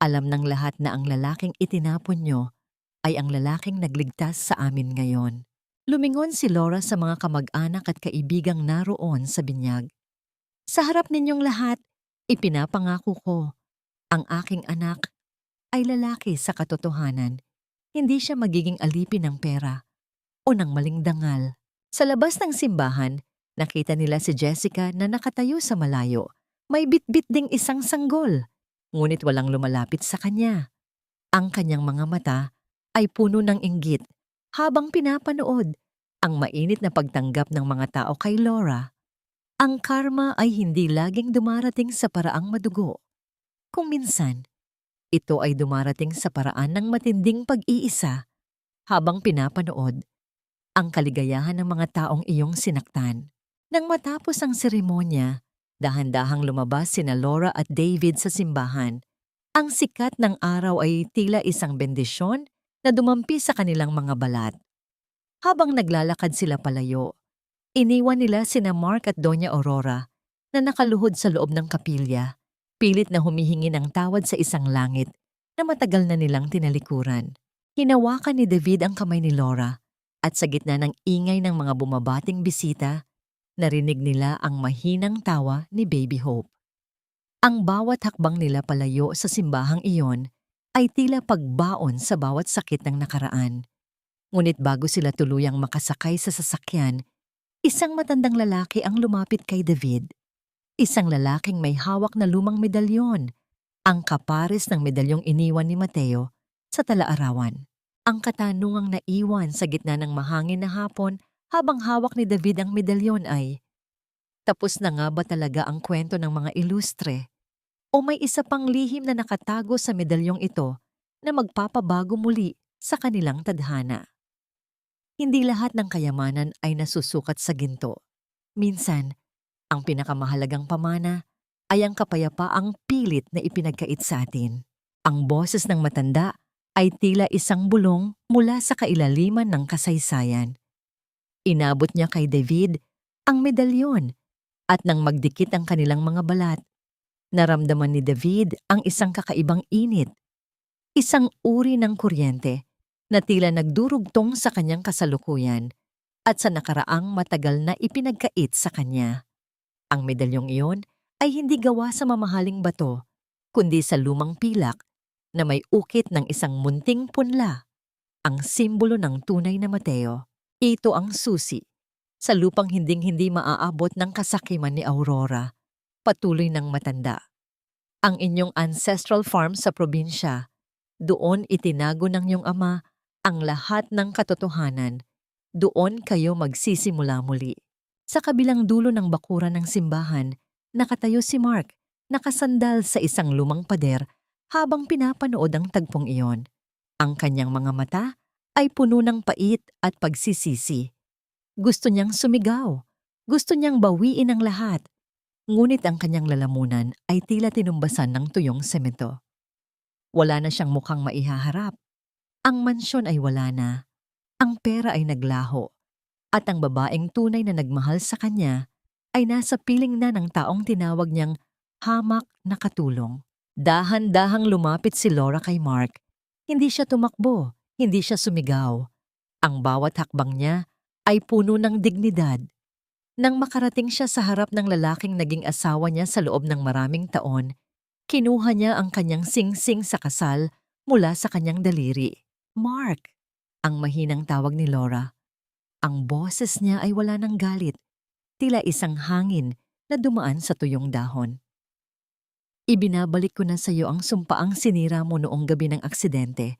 Alam ng lahat na ang lalaking itinapon niyo ay ang lalaking nagligtas sa amin ngayon. Lumingon si Laura sa mga kamag-anak at kaibigang naroon sa binyag. Sa harap ninyong lahat, ipinapangako ko, ang aking anak ay lalaki sa katotohanan. Hindi siya magiging alipin ng pera o ng maling dangal. Sa labas ng simbahan, nakita nila si Jessica na nakatayo sa malayo. May bitbit ding isang sanggol, ngunit walang lumalapit sa kanya. Ang kanyang mga mata ay puno ng inggit habang pinapanood ang mainit na pagtanggap ng mga tao kay Laura. Ang karma ay hindi laging dumarating sa paraang madugo. Kung minsan, ito ay dumarating sa paraan ng matinding pag-iisa habang pinapanood ang kaligayahan ng mga taong iyong sinaktan. Nang matapos ang seremonya, dahan-dahang lumabas sina Laura at David sa simbahan. Ang sikat ng araw ay tila isang bendisyon na dumampi sa kanilang mga balat. Habang naglalakad sila palayo, iniwan nila sina Mark at Doña Aurora na nakaluhod sa loob ng kapilya, pilit na humihingi ng tawad sa isang langit na matagal na nilang tinalikuran. Hinawakan ni David ang kamay ni Laura at sa gitna ng ingay ng mga bumabating bisita, narinig nila ang mahinang tawa ni Baby Hope. Ang bawat hakbang nila palayo sa simbahang iyon ay tila pagbaon sa bawat sakit ng nakaraan. Ngunit bago sila tuluyang makasakay sa sasakyan, isang matandang lalaki ang lumapit kay David. Isang lalaking may hawak na lumang medalyon, ang kapares ng medalyong iniwan ni Mateo sa Talaarawan. Ang katanungang naiwan sa gitna ng mahangin na hapon habang hawak ni David ang medalyon ay, tapos na nga ba talaga ang kwento ng mga ilustre? O may isa pang lihim na nakatago sa medalyong ito na magpapabago muli sa kanilang tadhana? Hindi lahat ng kayamanan ay nasusukat sa ginto. Minsan, ang pinakamahalagang pamana ay ang kapayapaang pilit na ipinagkait sa atin. Ang boses ng matanda ay tila isang bulong mula sa kailaliman ng kasaysayan. Inabot niya kay David ang medalyon at nang magdikit ang kanilang mga balat, naramdaman ni David ang isang kakaibang init, isang uri ng kuryente na tila nagdurugtong sa kanyang kasalukuyan at sa nakaraang matagal na ipinagkait sa kanya. Ang medalyong iyon ay hindi gawa sa mamahaling bato, kundi sa lumang pilak na may ukit ng isang munting punla, ang simbolo ng tunay na Mateo. Ito ang susi sa lupang hinding-hindi maaabot ng kasakiman ni Aurora, patuloy ng matanda. Ang inyong ancestral farm sa probinsya, doon itinago ng iyong ama ang lahat ng katotohanan. Doon kayo magsisimula muli. Sa kabilang dulo ng bakuran ng simbahan, nakatayo si Mark, nakasandal sa isang lumang pader habang pinapanood ang tagpong iyon. Ang kanyang mga mata ay puno ng pait at pagsisisi. Gusto niyang sumigaw. Gusto niyang bawiin ang lahat. Ngunit ang kanyang lalamunan ay tila tinumbasan ng tuyong semento. Wala na siyang mukhang maihaharap. Ang mansyon ay wala na. Ang pera ay naglaho. At ang babaeng tunay na nagmahal sa kanya ay nasa piling na ng taong tinawag niyang hamak na katulong. Dahan-dahang lumapit si Laura kay Mark. Hindi siya tumakbo, hindi siya sumigaw. Ang bawat hakbang niya ay puno ng dignidad. Nang makarating siya sa harap ng lalaking naging asawa niya sa loob ng maraming taon, kinuha niya ang kanyang singsing sa kasal mula sa kanyang daliri. Mark! Ang mahinang tawag ni Laura. Ang boses niya ay wala ng galit, tila isang hangin na dumaan sa tuyong dahon. Ibinabalik ko na sa iyo ang sumpaang sinira mo noong gabi ng aksidente.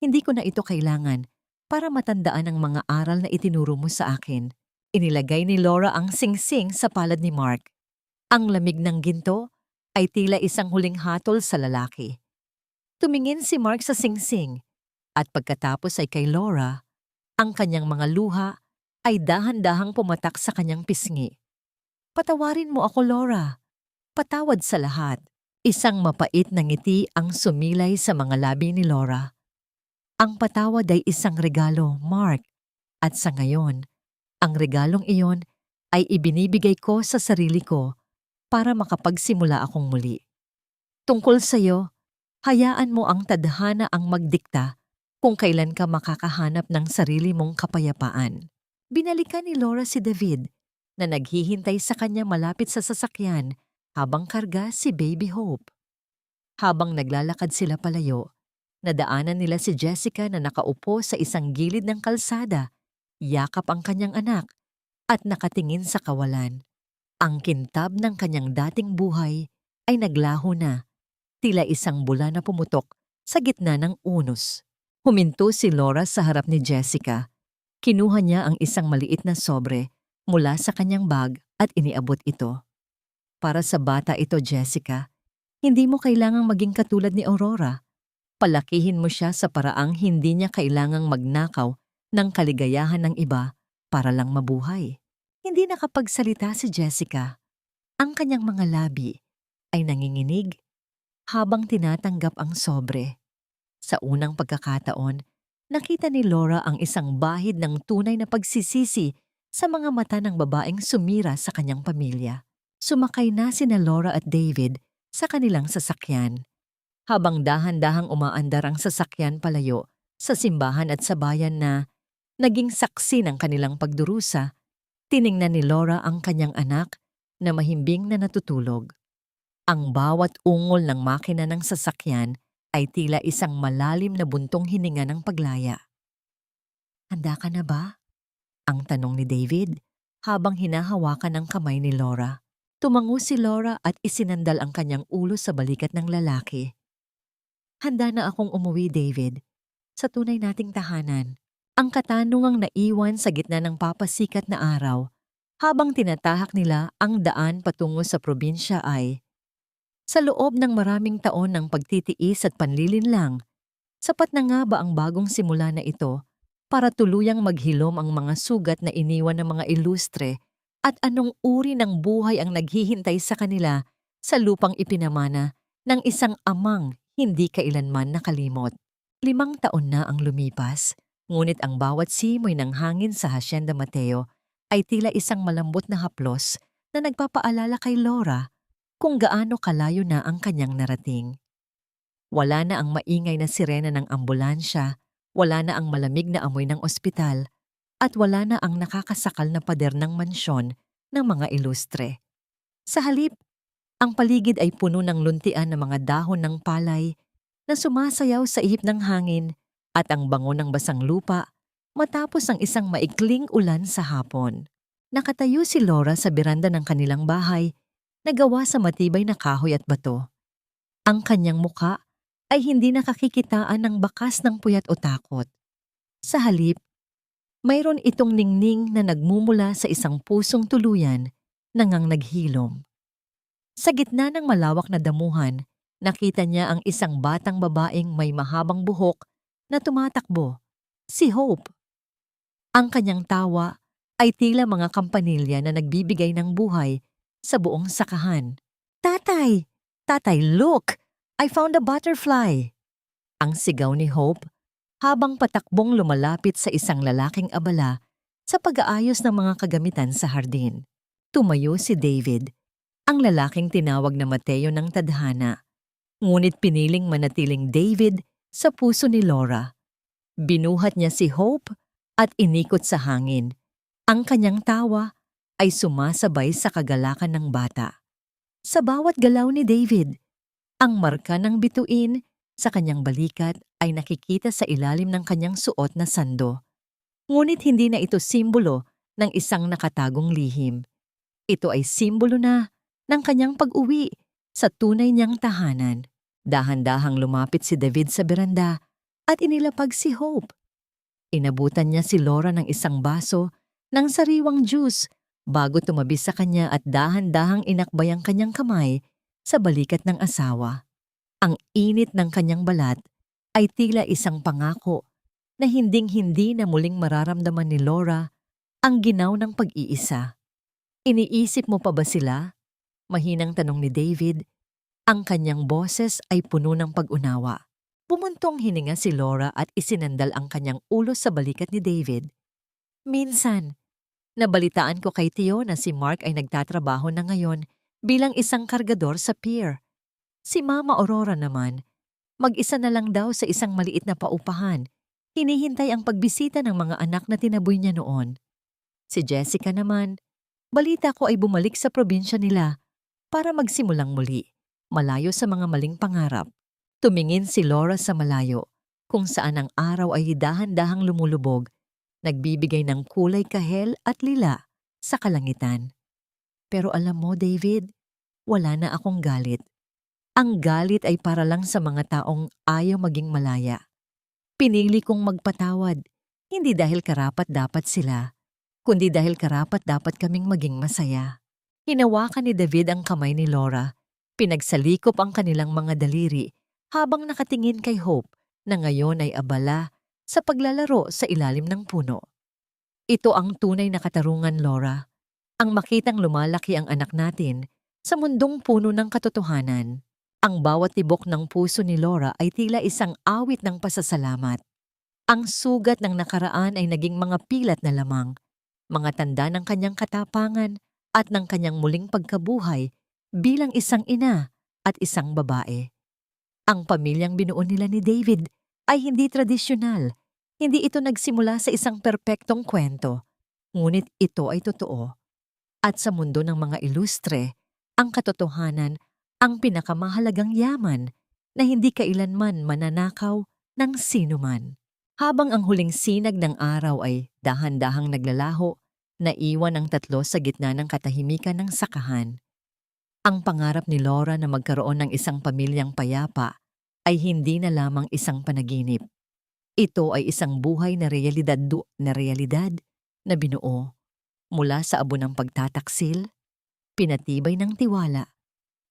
Hindi ko na ito kailangan para matandaan ang mga aral na itinuro mo sa akin. Inilagay ni Laura ang singsing sa palad ni Mark. Ang lamig ng ginto ay tila isang huling hatol sa lalaki. Tumingin si Mark sa singsing at pagkatapos ay kay Laura. Ang kanyang mga luha ay dahan-dahang pumatak sa kanyang pisngi. Patawarin mo ako, Laura. Patawad sa lahat. Isang mapait na ngiti ang sumilay sa mga labi ni Laura. Ang patawad ay isang regalo, Mark. At sa ngayon, ang regalong iyon ay ibinibigay ko sa sarili ko para makapagsimula akong muli. Tungkol sa iyo, hayaan mo ang tadhana ang magdikta kung kailan ka makakahanap ng sarili mong kapayapaan. Binalikan ni Laura si David na naghihintay sa kanya malapit sa sasakyan habang karga si Baby Hope. Habang naglalakad sila palayo, nadaanan nila si Jessica na nakaupo sa isang gilid ng kalsada, yakap ang kanyang anak at nakatingin sa kawalan. Ang kintab ng kanyang dating buhay ay naglaho na, tila isang bula na pumutok sa gitna ng unos. Huminto si Laura sa harap ni Jessica. Kinuha niya ang isang maliit na sobre mula sa kanyang bag at iniabot ito. Para sa bata ito, Jessica, hindi mo kailangang maging katulad ni Aurora. Palakihin mo siya sa paraang hindi niya kailangang magnakaw ng kaligayahan ng iba para lang mabuhay. Hindi nakapagsalita si Jessica. Ang kanyang mga labi ay nanginginig habang tinatanggap ang sobre. Sa unang pagkakataon, nakita ni Laura ang isang bahid ng tunay na pagsisisi sa mga mata ng babaeng sumira sa kanyang pamilya. Sumakay na sina Laura at David sa kanilang sasakyan. Habang dahan-dahang umaandar ang sasakyan palayo sa simbahan at sa bayan na naging saksi ng kanilang pagdurusa, tiningnan ni Laura ang kanyang anak na mahimbing na natutulog. Ang bawat ungol ng makina ng sasakyan ay tila isang malalim na buntong hininga ng paglaya. "Handa ka na ba?" ang tanong ni David habang hinahawakan ang kamay ni Laura. Tumango si Laura at isinandal ang kanyang ulo sa balikat ng lalaki. "Handa na akong umuwi, David, sa tunay nating tahanan." Ang katanungang naiwan sa gitna ng papasikat na araw habang tinatahak nila ang daan patungo sa probinsya ay, sa loob ng maraming taon ng pagtitiis at panlilinlang, sapat na nga ba ang bagong simula na ito para tuluyang maghilom ang mga sugat na iniwan ng mga ilustre at anong uri ng buhay ang naghihintay sa kanila sa lupang ipinamana ng isang amang hindi kailanman nakalimot? 5 taon na ang lumipas, ngunit ang bawat simoy ng hangin sa Hacienda Mateo ay tila isang malambot na haplos na nagpapaalala kay Laura kung gaano kalayo na ang kanyang narating. Wala na ang maingay na sirena ng ambulansya, wala na ang malamig na amoy ng ospital, at wala na ang nakakasakal na pader ng mansyon ng mga ilustre. Sa halip, ang paligid ay puno ng luntian ng mga dahon ng palay na sumasayaw sa ihip ng hangin at ang bango ng basang lupa matapos ang isang maikling ulan sa hapon. Nakatayo si Laura sa beranda ng kanilang bahay na gawa sa matibay na kahoy at bato. Ang kanyang muka ay hindi nakakikitaan ng bakas ng puyat o takot. Sa halip, mayroon itong ningning na nagmumula sa isang pusong tuluyan nangang naghilom. Sa gitna ng malawak na damuhan, nakita niya ang isang batang babaeng may mahabang buhok na tumatakbo, si Hope. Ang kanyang tawa ay tila mga kampanilya na nagbibigay ng buhay sa buong sakahan. Tatay! Tatay, look! I found a butterfly! Ang sigaw ni Hope habang patakbong lumalapit sa isang lalaking abala sa pag-aayos ng mga kagamitan sa hardin. Tumayo si David, ang lalaking tinawag na Mateo ng tadhana. Ngunit piniling manatiling David sa puso ni Laura. Binuhat niya si Hope at inikot sa hangin. Ang kanyang tawa ay sumasabay sa kagalakan ng bata. Sa bawat galaw ni David, ang marka ng bituin sa kanyang balikat ay nakikita sa ilalim ng kanyang suot na sando. Ngunit hindi na ito simbolo ng isang nakatagong lihim. Ito ay simbolo na ng kanyang pag-uwi sa tunay niyang tahanan. Dahan-dahang lumapit si David sa beranda at inilapag si Hope. Inabutan niya si Laura ng isang baso ng sariwang juice bago tumabi sa kanya at dahan-dahang inakbay ang kanyang kamay sa balikat ng asawa. Ang init ng kanyang balat ay tila isang pangako na hinding-hindi na muling mararamdaman ni Laura ang ginaw ng pag-iisa. Iniisip mo pa ba sila? Mahinang tanong ni David. Ang kanyang boses ay puno ng pag-unawa. Bumuntong hininga si Laura at isinandal ang kanyang ulo sa balikat ni David. Minsan, nabalitaan ko kay Tio na si Mark ay nagtatrabaho na ngayon bilang isang kargador sa pier. Si Mama Aurora naman, mag-isa na lang daw sa isang maliit na paupahan. Hinihintay ang pagbisita ng mga anak na tinaboy niya noon. Si Jessica naman, balita ko ay bumalik sa probinsya nila para magsimulang muli, malayo sa mga maling pangarap. Tumingin si Laura sa malayo, kung saan ang araw ay dahan-dahang lumulubog, nagbibigay ng kulay kahel at lila sa kalangitan. Pero alam mo, David, wala na akong galit. Ang galit ay para lang sa mga taong ayaw maging malaya. Pinili kong magpatawad, hindi dahil karapat-dapat sila, kundi dahil karapat-dapat kaming maging masaya. Hinawakan ni David ang kamay ni Laura, pinagsalikop ang kanilang mga daliri habang nakatingin kay Hope na ngayon ay abala sa paglalaro sa ilalim ng puno. Ito ang tunay na katarungan, Laura, ang makitang lumalaki ang anak natin sa mundong puno ng katotohanan. Ang bawat tibok ng puso ni Laura ay tila isang awit ng pasasalamat. Ang sugat ng nakaraan ay naging mga pilat na lamang, mga tanda ng kanyang katapangan at ng kanyang muling pagkabuhay bilang isang ina at isang babae. Ang pamilyang binuo nila ni David ay hindi tradisyonal. Hindi ito nagsimula sa isang perpektong kwento, ngunit ito ay totoo. At sa mundo ng mga ilustre, ang katotohanan ang pinakamahalagang yaman na hindi kailanman mananakaw ng sinuman. Habang ang huling sinag ng araw ay dahan-dahang naglalaho, naiwan ang tatlo sa gitna ng katahimikan ng sakahan. Ang pangarap ni Laura na magkaroon ng isang pamilyang payapa ay hindi na lamang isang panaginip. Ito ay isang buhay na realidad na binuo mula sa abo ng pagtataksil, pinatibay ng tiwala,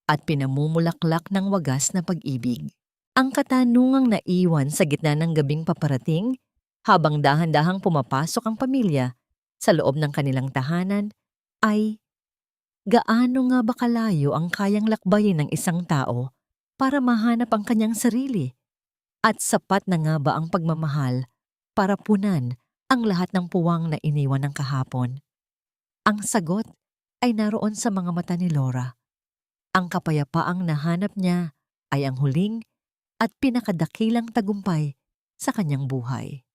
at pinamumulaklak ng wagas na pag-ibig. Ang katanungang naiwan sa gitna ng gabing paparating habang dahan-dahang pumapasok ang pamilya sa loob ng kanilang tahanan ay, gaano nga ba kalayo ang kayang lakbayin ng isang tao para mahanap ang kanyang sarili? At sapat na nga ba ang pagmamahal para punan ang lahat ng puwang na iniwan ng kahapon? Ang sagot ay naroon sa mga mata ni Laura. Ang kapayapaang nahanap niya ay ang huling at pinakadakilang tagumpay sa kanyang buhay.